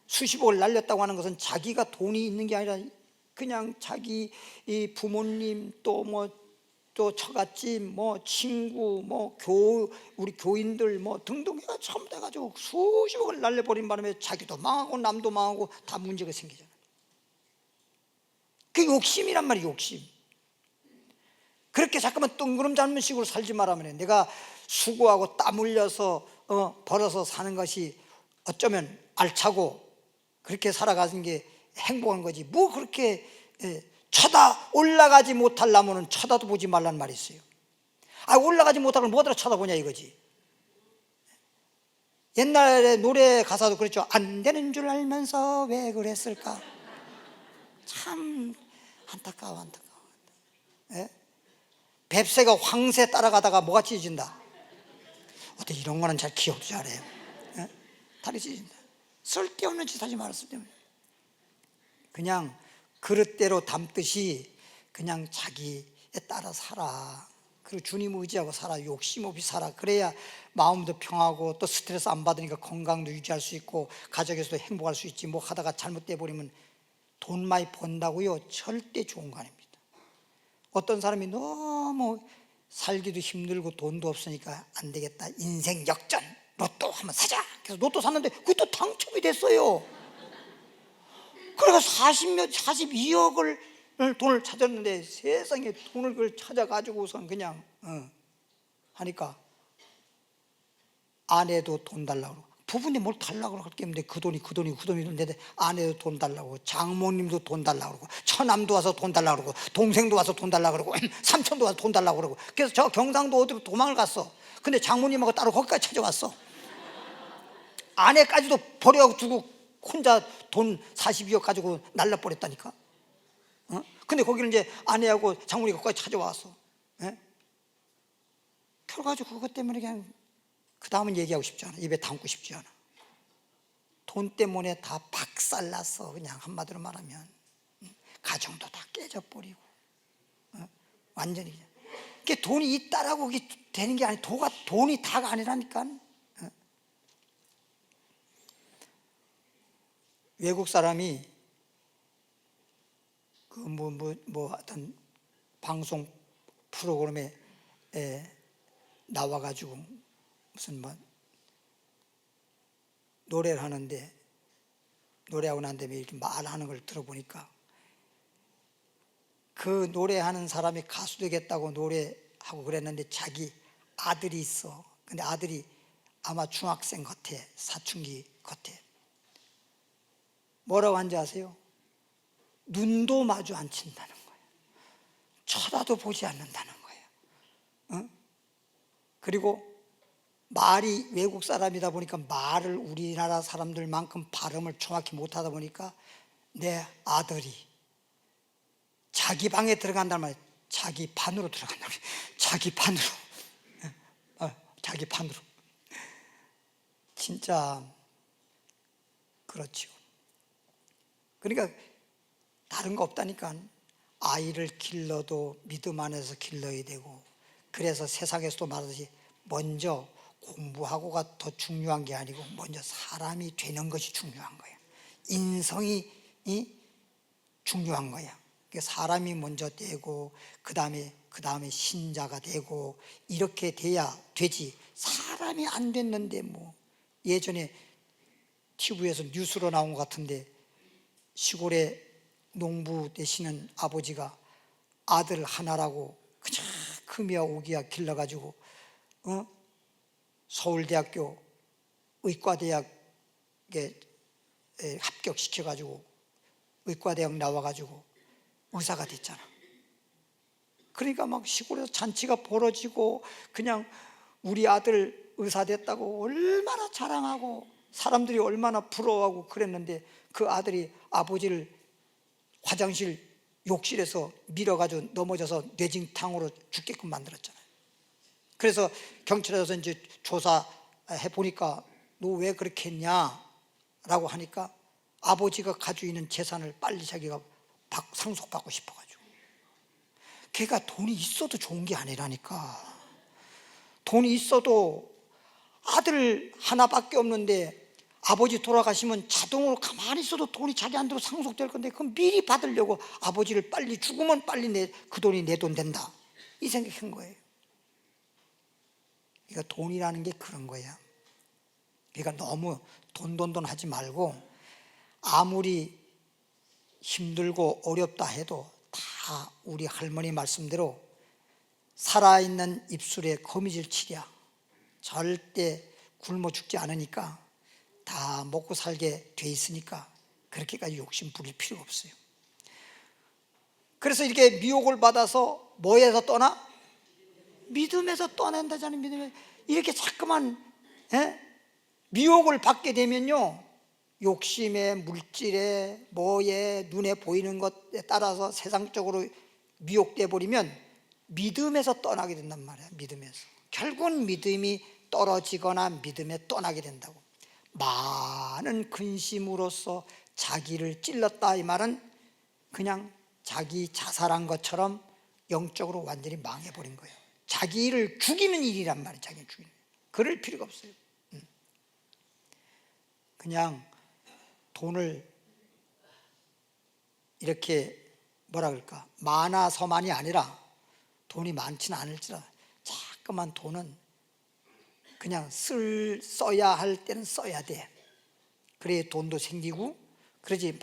수십억을 날렸다고 하는 것은 자기가 돈이 있는 게 아니라 그냥 자기 이 부모님, 또 처갓집, 친구, 우리 교인들 등등 해가 전부 다 가지고 수십억을 날려버린 바람에 자기도 망하고 남도 망하고 다 문제가 생기잖아. 그게 욕심이란 말이야, 욕심. 그렇게 잠깐만 뜬구름 잡는 식으로 살지 말라면, 내가 수고하고 땀 흘려서 벌어서 사는 것이 어쩌면 알차고 그렇게 살아가는 게 행복한 거지, 뭐 그렇게 쳐다 올라가지 못하려면 쳐다도 보지 말라는 말이 있어요. 올라가지 못하면 뭐하러 쳐다보냐 이거지. 옛날에 노래 가사도 그랬죠. 안 되는 줄 알면서 왜 그랬을까. 참 안타까워. 뱁새가 황새 따라가다가 뭐가 찢어진다. 어때, 이런 거는 잘 기억도 잘해요. 다리 찢어진다. 쓸데없는 짓 하지 마라. 쓸데없는. 그냥 그릇대로 담듯이 그냥 자기에 따라 살아. 그리고 주님 의지하고 살아. 욕심 없이 살아. 그래야 마음도 평하고 또 스트레스 안 받으니까 건강도 유지할 수 있고 가정에서도 행복할 수 있지. 뭐 하다가 잘못돼 버리면 돈 많이 번다고요, 절대 좋은 거 아닙니다. 어떤 사람이 너무 살기도 힘들고 돈도 없으니까 안 되겠다, 인생 역전, 로또 한번 사자. 그래서 로또 샀는데 그것도 당첨이 됐어요. 그래서 42억을 돈을 찾았는데, 세상에 돈을 그걸 찾아가지고선 그냥 하니까 아내도 돈 달라고 그러고, 부부인데 뭘 달라고 할 게 없는데 그 돈이 있는데 아내도 돈 달라고, 장모님도 돈 달라고 그러고, 처남도 와서 돈 달라고 그러고, 동생도 와서 돈 달라고 그러고, 삼촌도 와서 돈 달라고 그러고. 그래서 저 경상도 어디로 도망을 갔어. 근데 장모님하고 따로 거기까지 찾아왔어. 아내까지도 버려두고 혼자 돈 42억 가지고 날라버렸다니까. 근데 거기를 이제 아내하고 장모님이 거기까지 찾아왔어. 예? 결과적으로 그것 때문에 그냥 그 다음은 얘기하고 싶지 않아. 입에 담고 싶지 않아. 돈 때문에 다 박살났어. 그냥 한마디로 말하면 가정도 다 깨져버리고 완전히 그냥. 그게 돈이 있다라고 그게 되는 게 아니, 돈이 다가 아니라니까. 외국 사람이 그 어떤 방송 프로그램에 나와가지고 무슨 노래를 하는데, 노래하고 난 다음에 이렇게 말하는 걸 들어보니까 그 노래하는 사람이 가수 되겠다고 노래하고 그랬는데 자기 아들이 있어. 근데 아들이 아마 중학생 같아. 사춘기 같아. 뭐라고 한지 아세요? 눈도 마주 안 친다는 거예요. 쳐다도 보지 않는다는 거예요. 그리고 말이 외국 사람이다 보니까 말을 우리나라 사람들만큼 발음을 정확히 못하다 보니까 내 아들이 자기 방에 들어간단 말이에요. 자기 판으로 들어간단 말이에요. 자기 판으로. 자기 판으로. 진짜 그렇죠. 그러니까 다른 거 없다니까. 아이를 길러도 믿음 안에서 길러야 되고, 그래서 세상에서도 말하듯이 먼저 공부하고가 더 중요한 게 아니고 먼저 사람이 되는 것이 중요한 거야. 인성이 중요한 거야. 사람이 먼저 되고 그 다음에 신자가 되고 이렇게 돼야 되지. 사람이 안 됐는데 예전에 TV에서 뉴스로 나온 것 같은데, 시골에 농부 되시는 아버지가 아들 하나라고 그저 금이야 오기야 길러가지고 서울대학교 의과대학에 합격시켜가지고 의과대학 나와가지고 의사가 됐잖아. 그러니까 막 시골에서 잔치가 벌어지고 그냥 우리 아들 의사 됐다고 얼마나 자랑하고 사람들이 얼마나 부러워하고 그랬는데, 그 아들이 아버지를 화장실 욕실에서 밀어가지고 넘어져서 뇌진탕으로 죽게끔 만들었잖아요. 그래서 경찰에서 이제 조사해 보니까 너 왜 그렇게 했냐 라고 하니까 아버지가 가지고 있는 재산을 빨리 자기가 상속받고 싶어가지고. 걔가 돈이 있어도 좋은 게 아니라니까. 돈이 있어도 아들 하나밖에 없는데 아버지 돌아가시면 자동으로 가만히 있어도 돈이 자기한테로 상속될 건데, 그럼 미리 받으려고 아버지를 빨리 죽으면 빨리 그 돈이 내 돈 된다, 이 생각한 거예요. 그러니까 돈이라는 게 그런 거야. 그러니까 너무 돈 하지 말고, 아무리 힘들고 어렵다 해도 다 우리 할머니 말씀대로 살아있는 입술에 거미줄 치랴. 절대 굶어 죽지 않으니까, 다 먹고 살게 돼 있으니까 그렇게까지 욕심 부릴 필요가 없어요. 그래서 이렇게 미혹을 받아서 뭐에서 떠나? 믿음에서 떠난다잖아요. 믿음에 이렇게 자꾸만 미혹을 받게 되면요, 욕심에, 물질에, 눈에 보이는 것에 따라서 세상적으로 미혹돼 버리면 믿음에서 떠나게 된단 말이야. 믿음에서 결국은 믿음이 떨어지거나 믿음에 떠나게 된다고. 많은 근심으로써 자기를 찔렀다, 이 말은 그냥 자기 자살한 것처럼 영적으로 완전히 망해버린 거예요. 자기를 죽이는 일이란 말이에요. 자기를 죽이는 일. 그럴 필요가 없어요. 그냥 돈을 이렇게 뭐라 그럴까, 많아서만이 아니라 돈이 많지는 않을지라 자꾸만 돈은 그냥 써야 할 때는 써야 돼. 그래야 돈도 생기고, 그러지 막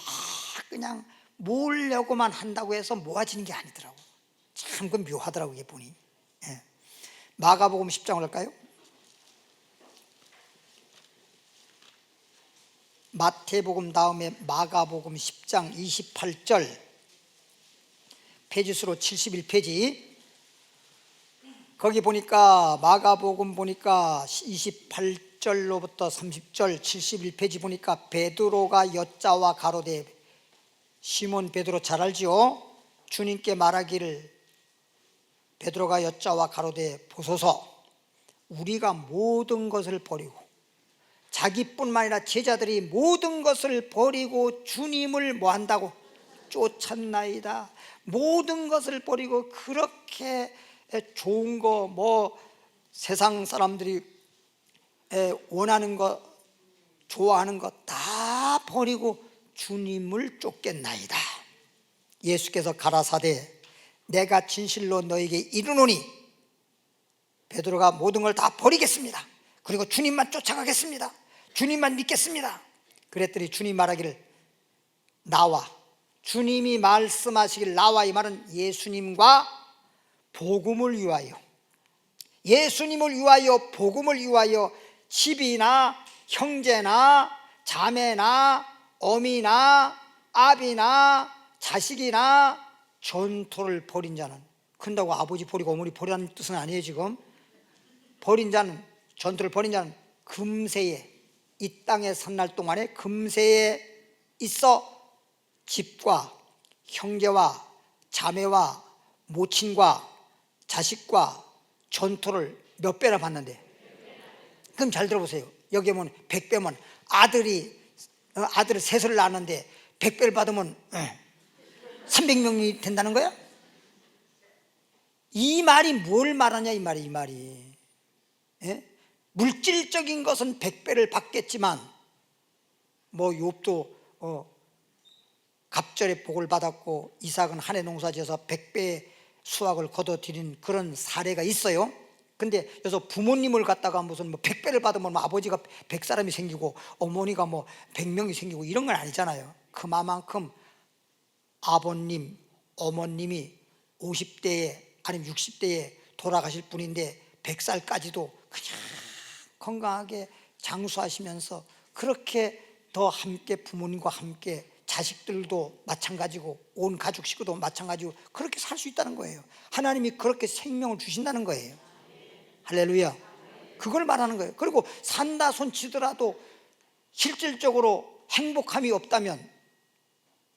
그냥 모으려고만 한다고 해서 모아지는 게 아니더라고. 참 그 묘하더라고 이게 보니. 마가복음 10장을 할까요? 마태복음 다음에 마가복음 10장 28절, 페이지수로 71페이지. 거기 보니까 마가복음 보니까 28 1절로부터 30절 71페이지 보니까 베드로가 여자와 가로되, 시몬 베드로 잘 알지요? 주님께 말하기를, 베드로가 여자와 가로되, 보소서, 우리가 모든 것을 버리고, 자기뿐만 아니라 제자들이 모든 것을 버리고 주님을 뭐 한다고? 쫓았나이다. 모든 것을 버리고 그렇게 좋은 거, 뭐 세상 사람들이 원하는 거, 좋아하는 거 다 버리고 주님을 쫓겠나이다. 예수께서 가라사대, 내가 진실로 너에게 이르노니, 베드로가 모든 걸 다 버리겠습니다. 그리고 주님만 쫓아가겠습니다. 주님만 믿겠습니다. 그랬더니 주님 말하기를, 나와, 주님이 말씀하시길, 나와, 이 말은 예수님과 복음을 위하여, 예수님을 위하여, 복음을 위하여 집이나 형제나 자매나 어미나 아비나 자식이나 전토를 벌인 자는, 큰다고 아버지 버리고 어머니 버리라는 뜻은 아니에요. 지금 버린 자는, 전토를 벌인 자는 금세에, 이 땅에 산 날 동안에 금세에 있어 집과 형제와 자매와 모친과 자식과 전토를 몇 배나 받는데, 그럼 잘 들어보세요. 여기 보면 100배면 아들을 셋을 낳았는데 100배를 받으면 300명이 된다는 거야? 이 말이 뭘 말하냐, 이 말이. 예? 물질적인 것은 100배를 받겠지만, 뭐 욥도 갑절의 복을 받았고 이삭은 한 해 농사지어서 100배의 수확을 거둬들인 그런 사례가 있어요. 근데 여기서 부모님을 갖다가 무슨 뭐 100배를 받으면 뭐 아버지가 100사람이 생기고 어머니가 뭐 100명이 생기고 이런 건 아니잖아요. 그만큼 아버님, 어머님이 50대에 아니면 60대에 돌아가실 분인데 100살까지도 그냥 건강하게 장수하시면서 그렇게 더 함께, 부모님과 함께, 자식들도 마찬가지고 온 가족 식구도 마찬가지고 그렇게 살 수 있다는 거예요. 하나님이 그렇게 생명을 주신다는 거예요. 할렐루야. 그걸 말하는 거예요. 그리고 산다 손치더라도 실질적으로 행복함이 없다면,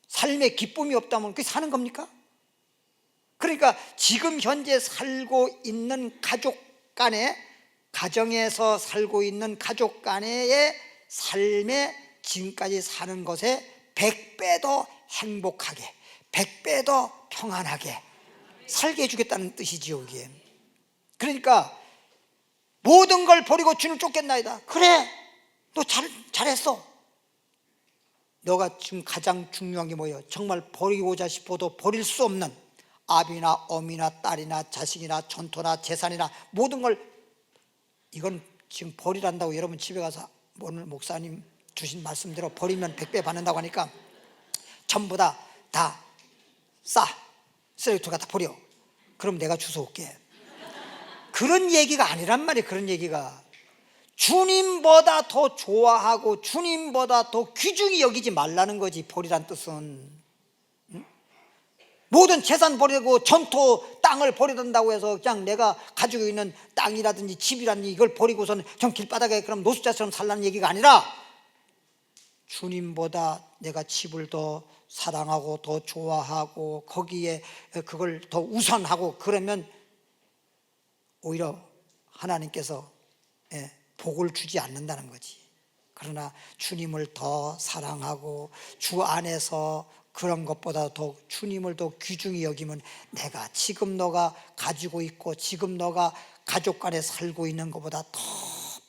삶에 기쁨이 없다면 그게 사는 겁니까? 그러니까 지금 현재 살고 있는 가족 간에, 가정에서 살고 있는 가족 간의 삶에 지금까지 사는 것에 100배 더 행복하게, 100배 더 평안하게 살게 해주겠다는 뜻이지요, 이게. 그러니까 모든 걸 버리고 주를 쫓겠나이다. 그래, 너 잘했어. 너가 지금 가장 중요한 게 뭐예요? 정말 버리고자 싶어도 버릴 수 없는 아비나 어미나 딸이나 자식이나 전토나 재산이나 모든 걸, 이건 지금 버리란다고 여러분 집에 가서 오늘 목사님 주신 말씀대로 버리면 100배 받는다고 하니까 전부 다 쓰레기통 갖다 버려. 그럼 내가 주워올게. 그런 얘기가 아니란 말이에요. 그런 얘기가 주님보다 더 좋아하고 주님보다 더 귀중히 여기지 말라는 거지. 버리란 뜻은 모든 재산 버리고 전토 땅을 버리던다고 해서 그냥 내가 가지고 있는 땅이라든지 집이라든지 이걸 버리고서는 좀 길바닥에 그럼 노숙자처럼 살라는 얘기가 아니라, 주님보다 내가 집을 더 사랑하고 더 좋아하고 거기에 그걸 더 우선하고 그러면 오히려 하나님께서 복을 주지 않는다는 거지. 그러나 주님을 더 사랑하고 주 안에서 그런 것보다 더 주님을 더 귀중히 여기면, 내가 지금 너가 가지고 있고 지금 너가 가족 간에 살고 있는 것보다 더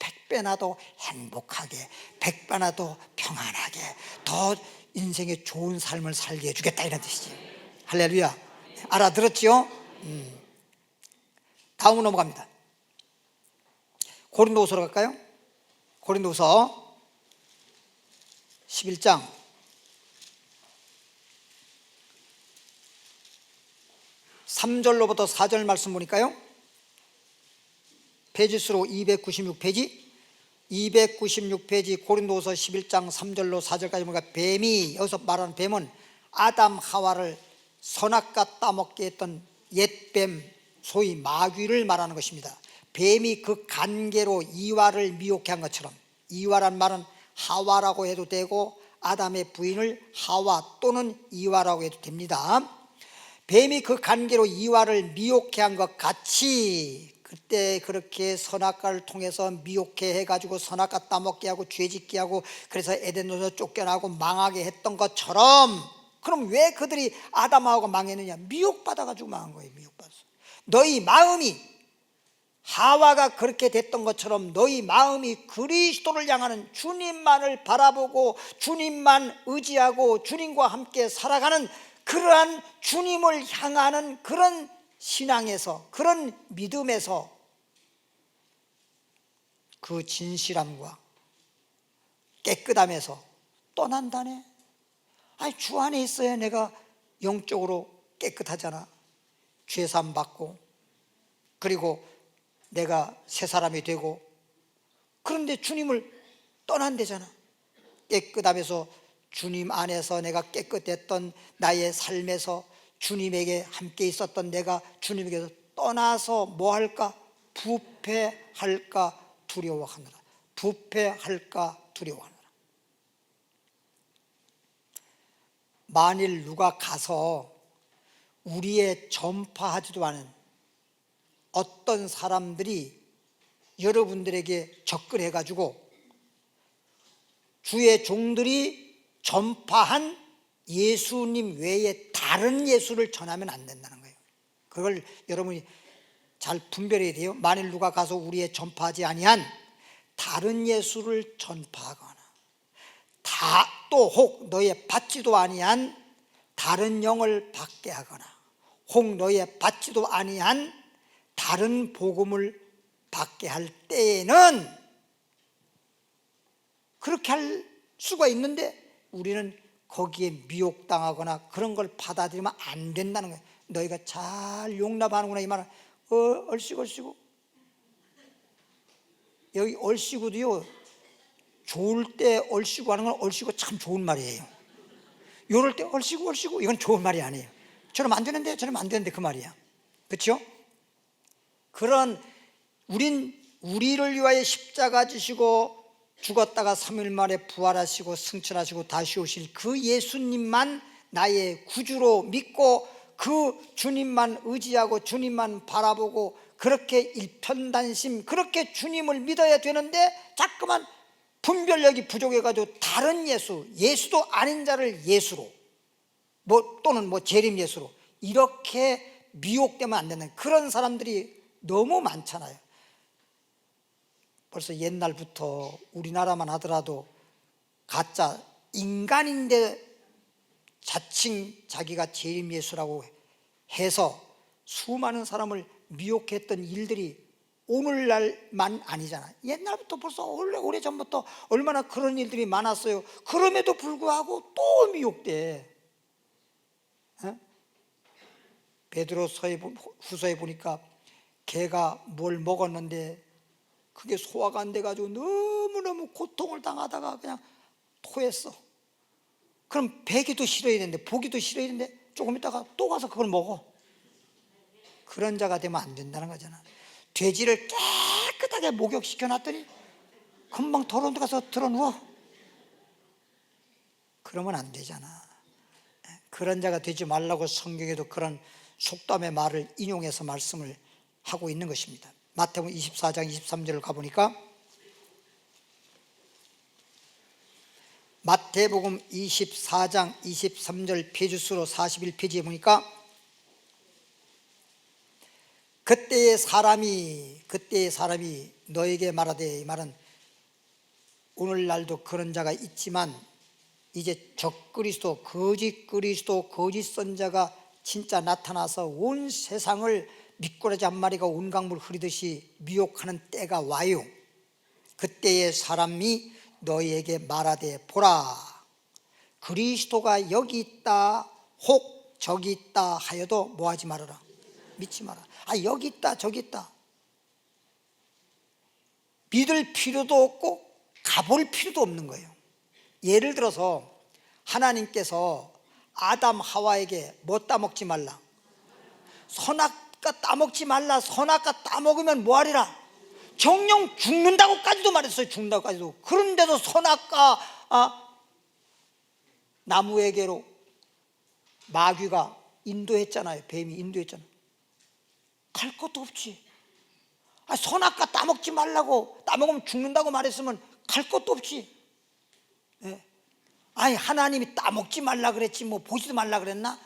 100배나 더 행복하게, 100배나 더 평안하게, 더 인생의 좋은 삶을 살게 해주겠다, 이런 뜻이지. 할렐루야. 알아들었지요? 다음으로 넘어갑니다. 고린도후서로 갈까요? 고린도후서 11장 3절로부터 4절 말씀 보니까요, 페이지수로 296페이지 296페이지 고린도후서 11장 3절로 4절까지 보니까, 뱀이, 여기서 말하는 뱀은 아담 하와를 선악과 따먹게 했던 옛뱀, 소위 마귀를 말하는 것입니다. 뱀이 그 간계로 이와를 미혹해 한 것처럼, 이와란 말은 하와라고 해도 되고 아담의 부인을 하와 또는 이와라고 해도 됩니다. 뱀이 그 간계로 이와를 미혹해 한 것 같이 그때 그렇게 선악과를 통해서 미혹해 해가지고 선악과 따먹게 하고 죄짓게 하고 그래서 에덴에서 쫓겨나고 망하게 했던 것처럼, 그럼 왜 그들이 아담하고 망했느냐? 미혹받아가지고 망한 거예요. 미혹받아서. 너희 마음이 하와가 그렇게 됐던 것처럼 너희 마음이 그리스도를 향하는, 주님만을 바라보고 주님만 의지하고 주님과 함께 살아가는 그러한 주님을 향하는 그런 신앙에서, 그런 믿음에서 그 진실함과 깨끗함에서 떠난다네. 아니, 주 안에 있어야 내가 영적으로 깨끗하잖아. 죄사함 받고 그리고 내가 새 사람이 되고. 그런데 주님을 떠난대잖아. 깨끗함에서, 주님 안에서 내가 깨끗했던 나의 삶에서 주님에게 함께 있었던 내가 주님에게서 떠나서 뭐 할까? 부패할까 두려워하느라. 부패할까 두려워하느라. 만일 누가 가서 우리의 전파하지도 않은 어떤 사람들이 여러분들에게 접근해가지고 주의 종들이 전파한 예수님 외에 다른 예수를 전하면 안 된다는 거예요. 그걸 여러분이 잘 분별해야 돼요. 만일 누가 가서 우리의 전파하지 아니한 다른 예수를 전파하거나 또 혹 너의 받지도 아니한 다른 영을 받게 하거나 혹 너의 받지도 아니한 다른 복음을 받게 할 때에는 그렇게 할 수가 있는데 우리는 거기에 미혹당하거나 그런 걸 받아들이면 안 된다는 거예요. 너희가 잘 용납하는구나 이 말은. 얼씨구 여기 얼씨구도요, 좋을 때 얼씨구 하는 건 얼씨구 참 좋은 말이에요. 요럴 때 얼씨구 이건 좋은 말이 아니에요. 저러면 안 되는데 저러면 안 되는데 그 말이야. 그렇죠? 그런 우리를 위하여 십자가 지시고 죽었다가 3일 만에 부활하시고 승천하시고 다시 오실 그 예수님만 나의 구주로 믿고 그 주님만 의지하고 주님만 바라보고 그렇게 일편단심 그렇게 주님을 믿어야 되는데 자꾸만 분별력이 부족해가지고 다른 예수도 아닌 자를 예수로 또는 재림 예수로 이렇게 미혹되면 안 되는 그런 사람들이 너무 많잖아요. 벌써 옛날부터 우리나라만 하더라도 가짜 인간인데 자칭 자기가 재림 예수라고 해서 수많은 사람을 미혹했던 일들이 오늘날만 아니잖아. 옛날부터 벌써 오래전부터 얼마나 그런 일들이 많았어요. 그럼에도 불구하고 또 미혹돼. 베드로 후서에 보니까 개가 뭘 먹었는데 그게 소화가 안 돼가지고 너무너무 고통을 당하다가 그냥 토했어. 그럼 배기도 싫어야 되는데 보기도 싫어야 되는데 조금 있다가 또 가서 그걸 먹어. 그런 자가 되면 안 된다는 거잖아. 돼지를 깨끗하게 목욕시켜 놨더니 금방 더러운 데 가서 드러누워. 그러면 안 되잖아. 그런 자가 되지 말라고 성경에도 그런 속담의 말을 인용해서 말씀을 하고 있는 것입니다. 마태복음 24장 23절을 가보니까 마태복음 24장 23절 페이지수로 41페이지에 보니까 그때의 사람이 너에게 말하되, 이 말은 오늘날도 그런 자가 있지만 이제 적그리스도, 거짓 그리스도, 거짓 선자가 진짜 나타나서 온 세상을 미꾸라지 한 마리가 온 강물 흐리듯이 미혹하는 때가 와요. 그때의 사람이 너희에게 말하되, 보라, 그리스도가 여기 있다 혹 저기 있다 하여도 뭐하지 말아라, 믿지 마라. 여기 있다 저기 있다 믿을 필요도 없고 가볼 필요도 없는 거예요. 예를 들어서 하나님께서 아담 하와에게 뭐 따먹지 말라, 선악 선악과 따먹지 말라. 선악과 따먹으면 뭐하리라? 정령 죽는다고까지도 말했어요. 죽는다고까지도. 그런데도 선악과 나무에게로 마귀가 인도했잖아요. 뱀이 인도했잖아요. 갈 것도 없지. 선악과 따먹지 말라고, 따먹으면 죽는다고 말했으면 갈 것도 없지. 하나님이 따먹지 말라 그랬지 뭐 보지도 말라 그랬나?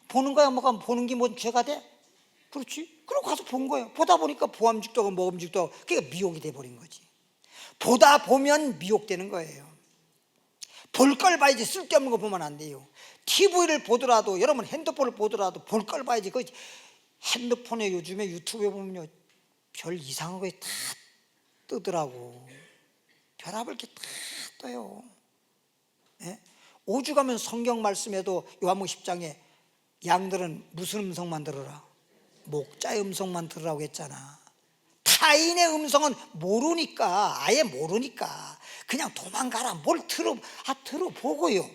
보는 거야 뭐가, 보는 게 뭔 죄가 돼? 그렇지? 그러고 가서 본 거예요. 보다 보니까 보암직도 하고 먹음직도 하고, 그러니까 미혹이 돼버린 거지. 보다 보면 미혹되는 거예요. 볼 걸 봐야지. 쓸데없는 거 보면 안 돼요. TV를 보더라도, 여러분 핸드폰을 보더라도 볼 걸 봐야지. 그 핸드폰에 요즘에 유튜브에 보면요, 별 이상한 거에 다 뜨더라고. 별아볼 게 다 떠요. 예? 오죽하면 성경 말씀에도 요한복음 10장에 양들은 무슨 음성만 들으라? 목자의 음성만 들으라고 했잖아. 타인의 음성은 모르니까, 아예 모르니까 그냥 도망가라. 뭘 들어보고요.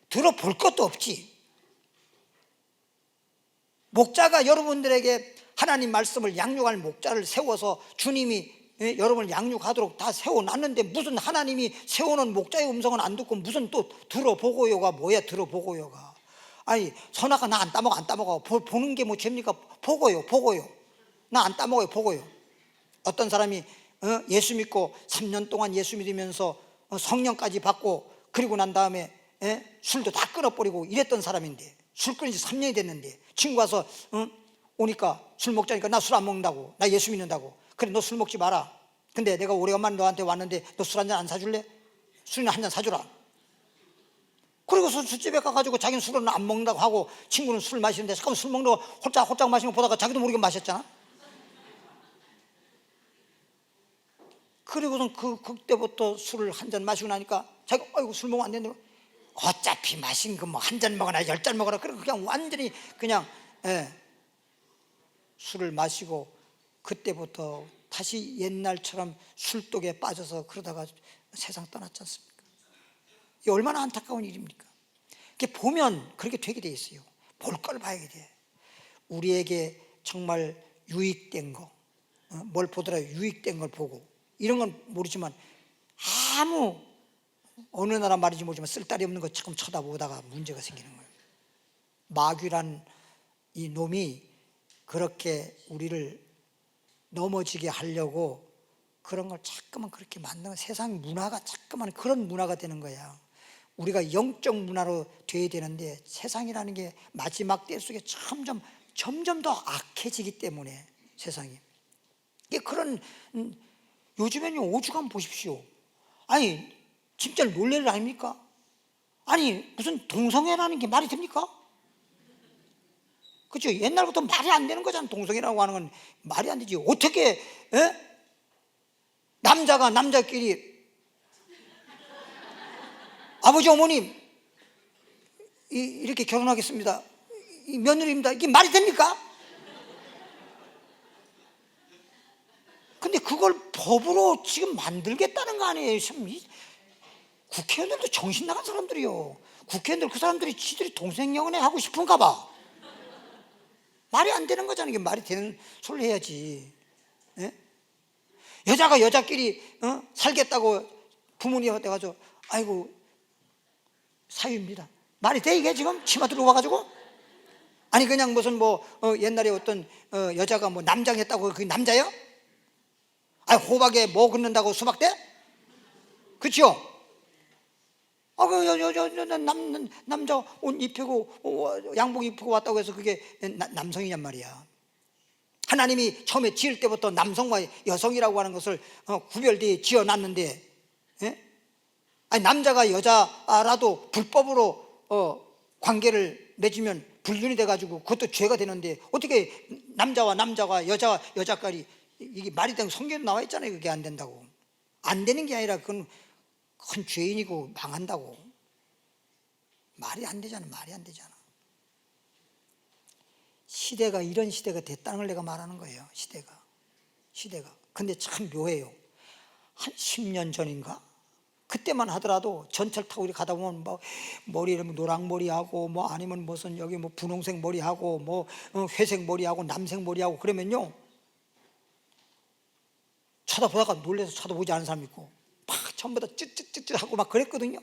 들어볼 것도 없지. 목자가 여러분들에게 하나님 말씀을 양육할 목자를 세워서 주님이 여러분을 양육하도록 다 세워놨는데, 무슨 하나님이 세워놓은 목자의 음성은 안 듣고 무슨 또 들어보고요가 뭐야? 들어보고요가 선악과 나 안 따먹어. 안 따먹어. 보는 게 뭐 죄입니까? 보고요. 나 안 따먹어요. 보고요. 어떤 사람이 예수 믿고 3년 동안 예수 믿으면서 성령까지 받고, 그리고 난 다음에 술도 다 끊어버리고 이랬던 사람인데, 술 끊은 지 3년이 됐는데 친구 와서 오니까 술 먹자니까 나 술 안 먹는다고, 나 예수 믿는다고. 그래, 너 술 먹지 마라. 근데 내가 오래간만에 너한테 왔는데 너 술 한 잔 안 사줄래? 술이나 한 잔 사주라. 그리고 술집에 가가지고 자기는 술은 안 먹는다고 하고, 친구는 술 마시는데 잠깐만 술 먹는 거 홀짝 마시는 거 보다가 자기도 모르게 마셨잖아. 그리고선 그때부터 술을 한 잔 마시고 나니까 자기가 아이고 술 먹으면 안 된다고, 어차피 마신 거 뭐 한 잔 먹어라 10잔 먹어라. 그리고 그냥 완전히 그냥 술을 마시고, 그때부터 다시 옛날처럼 술독에 빠져서 그러다가 세상 떠났지 않습니까? 이게 얼마나 안타까운 일입니까? 이렇게 보면 그렇게 되게 돼 있어요. 볼 걸 봐야 돼. 우리에게 정말 유익된 거, 뭘 보더라도 유익된 걸 보고, 이런 건 모르지만 아무 어느 나라 말인지 모르지만 쓸데리 없는 거 조금 쳐다보다가 문제가 생기는 거예요. 마귀란 이 놈이 그렇게 우리를 넘어지게 하려고 그런 걸 자꾸만 그렇게 만드는, 세상 문화가 자꾸만 그런 문화가 되는 거야. 우리가 영적 문화로 돼야 되는데 세상이라는 게 마지막 때 속에 점점 더 악해지기 때문에 세상이. 이게 그런 요즘에는 오죽하면 보십시오. 진짜 놀랄 일 아닙니까? 무슨 동성애라는 게 말이 됩니까? 그렇죠? 옛날부터 말이 안 되는 거잖아. 동성애라고 하는 건 말이 안 되지. 어떻게 남자가 남자끼리, 아버지 어머님 이렇게 결혼하겠습니다, 이 며느리입니다, 이게 말이 됩니까? 근데 그걸 법으로 지금 만들겠다는 거 아니에요? 국회의원들도 정신 나간 사람들이요. 국회의원들 그 사람들이 지들이 동성연애 하고 싶은가 봐. 말이 안 되는 거잖아요. 이게 말이 되는 소리를 해야지. 여자가 여자끼리 살겠다고 부모님한테 가서 아이고 사유입니다. 말이 돼 이게 지금? 치마 들고 와가지고? 그냥 무슨 옛날에 어떤 여자가 남장했다고 그게 남자예요? 호박에 뭐 긋는다고 수박 돼? 그렇죠? 남자 옷 입히고 양복 입히고 왔다고 해서 그게 남성이냔 말이야. 하나님이 처음에 지을 때부터 남성과 여성이라고 하는 것을 구별되어 지어놨는데, 남자가 여자라도 불법으로 관계를 맺으면 불륜이 돼가지고 그것도 죄가 되는데, 어떻게 남자와 남자가 여자끼리, 이게 말이 되면 성경에 나와 있잖아요. 그게 안 된다고. 안 되는 게 아니라 그건 큰 죄인이고 망한다고. 말이 안 되잖아. 말이 안 되잖아. 시대가 이런 시대가 됐다는 걸 내가 말하는 거예요. 시대가. 근데 참 묘해요. 한 10년 전인가 그때만 하더라도 전철 타고 우리 가다 보면 뭐 머리 이러면 노랑머리하고 뭐 아니면 무슨 여기 뭐 분홍색 머리하고 뭐 회색 머리하고 남색 머리하고 그러면요, 쳐다보다가 놀라서 쳐다보지 않은 사람 있고 막 전부 다 쯧쯧쯧쯧 하고 막 그랬거든요.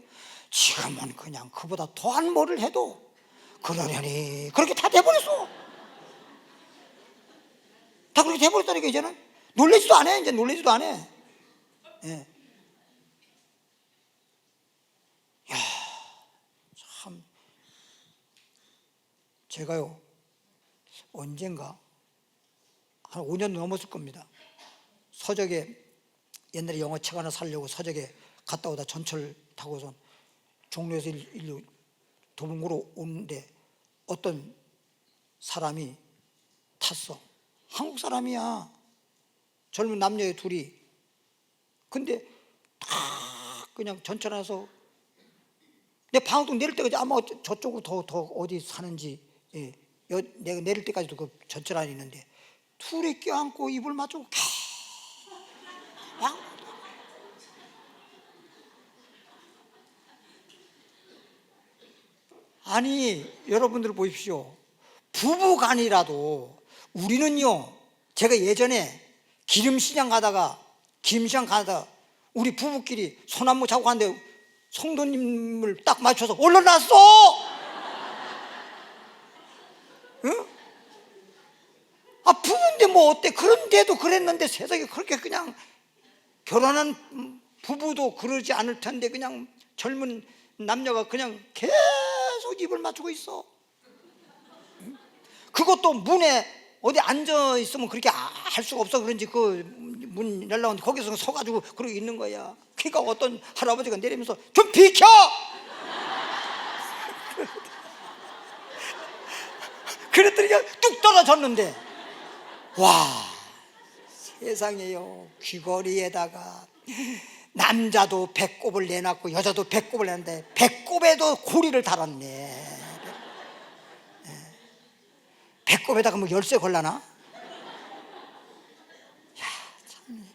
지금은 그냥 그보다 더한 머리를 해도 그러려니 그렇게 다 돼버렸어. 다 그렇게 돼버렸다니까. 이제는 놀래지도 않아. 이제 놀래지도 않아. 예. 야, 참 제가요 언젠가 한 5년 넘었을 겁니다. 서적에 옛날에 영어책 하나 사려고 서적에 갔다 오다 전철 타고선 종로에서 일로 도봉구로 오는데 어떤 사람이 탔어. 한국 사람이야. 젊은 남녀의 둘이. 근데 다 그냥 전철 안에서 내 방학동 내릴 때까지 아마 저쪽으로 더 어디 사는지, 예, 내가 내릴 때까지도 그 전철 안에 있는데 둘이 껴안고 입을 맞추고 아니 여러분들 보십시오. 부부간이라도 우리는요, 제가 예전에 기름시장 가다가 우리 부부끼리 손 안무 잡고 갔는데 성도님을 딱 맞춰서 올라났어. 응? 아, 부부인데 뭐 어때? 그런데도 그랬는데 세상에 그렇게 그냥 결혼한 부부도 그러지 않을 텐데 그냥 젊은 남녀가 그냥 계속 입을 맞추고 있어. 그것도 문에 어디 앉아 있으면 그렇게 할 수가 없어. 그런지 그 문 열라오는데 거기서 서가지고 그러고 있는 거야. 그러니까 어떤 할아버지가 내리면서 좀 비켜! 그랬더니 그냥 뚝 떨어졌는데, 와, 세상에요. 귀걸이에다가 남자도 배꼽을 내놨고 여자도 배꼽을 내놨는데 배꼽에도 고리를 달았네. 배꼽에다가 뭐 열쇠 걸라나? 야, 참.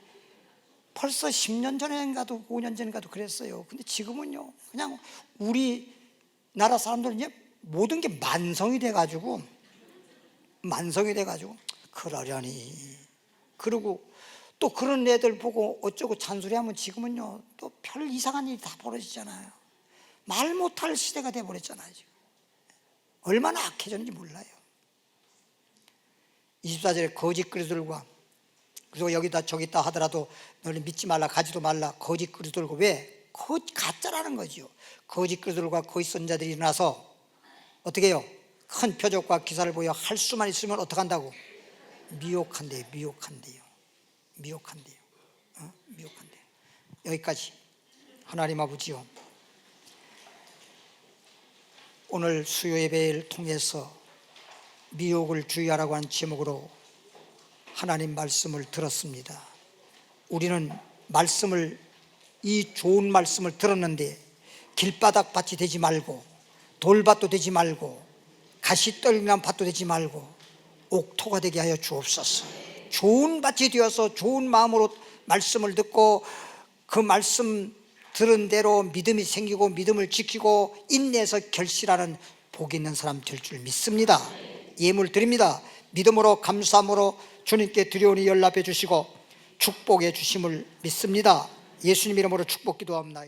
벌써 10년 전인가도 5년 전인가도 그랬어요. 근데 지금은요, 그냥 우리나라 사람들은 이제 모든 게 만성이 돼가지고 그러려니. 그리고 또 그런 애들 보고 어쩌고 잔소리하면 지금은요 또 별 이상한 일이 다 벌어지잖아요. 말 못할 시대가 돼버렸잖아요. 지금 얼마나 악해졌는지 몰라요. 24절에 거짓 그리스도들과, 그리고 여기다 저기다 하더라도 너는 믿지 말라, 가지도 말라. 거짓 그리스도들과. 왜? 가짜라는 거지요. 거짓 그리스도들과 거짓 선자들이 일어나서 어떻게 해요? 큰 표적과 기사를 보여 할 수만 있으면 어떻게 한다고? 미혹한대요. 미혹한대요. 여기까지. 하나님 아버지요, 오늘 수요 예배를 통해서 미혹을 주의하라고 하는 제목으로 하나님 말씀을 들었습니다. 우리는 이 좋은 말씀을 들었는데 길바닥 밭이 되지 말고 돌밭도 되지 말고 가시떨기난 밭도 되지 말고 옥토가 되게 하여 주옵소서. 좋은 밭이 되어서 좋은 마음으로 말씀을 듣고 그 말씀 들은 대로 믿음이 생기고 믿음을 지키고 인내해서 결실하는 복이 있는 사람 될 줄 믿습니다. 예물 드립니다. 믿음으로 감사함으로 주님께 드려오니 연락해 주시고 축복해 주심을 믿습니다. 예수님 이름으로 축복 기도합니다.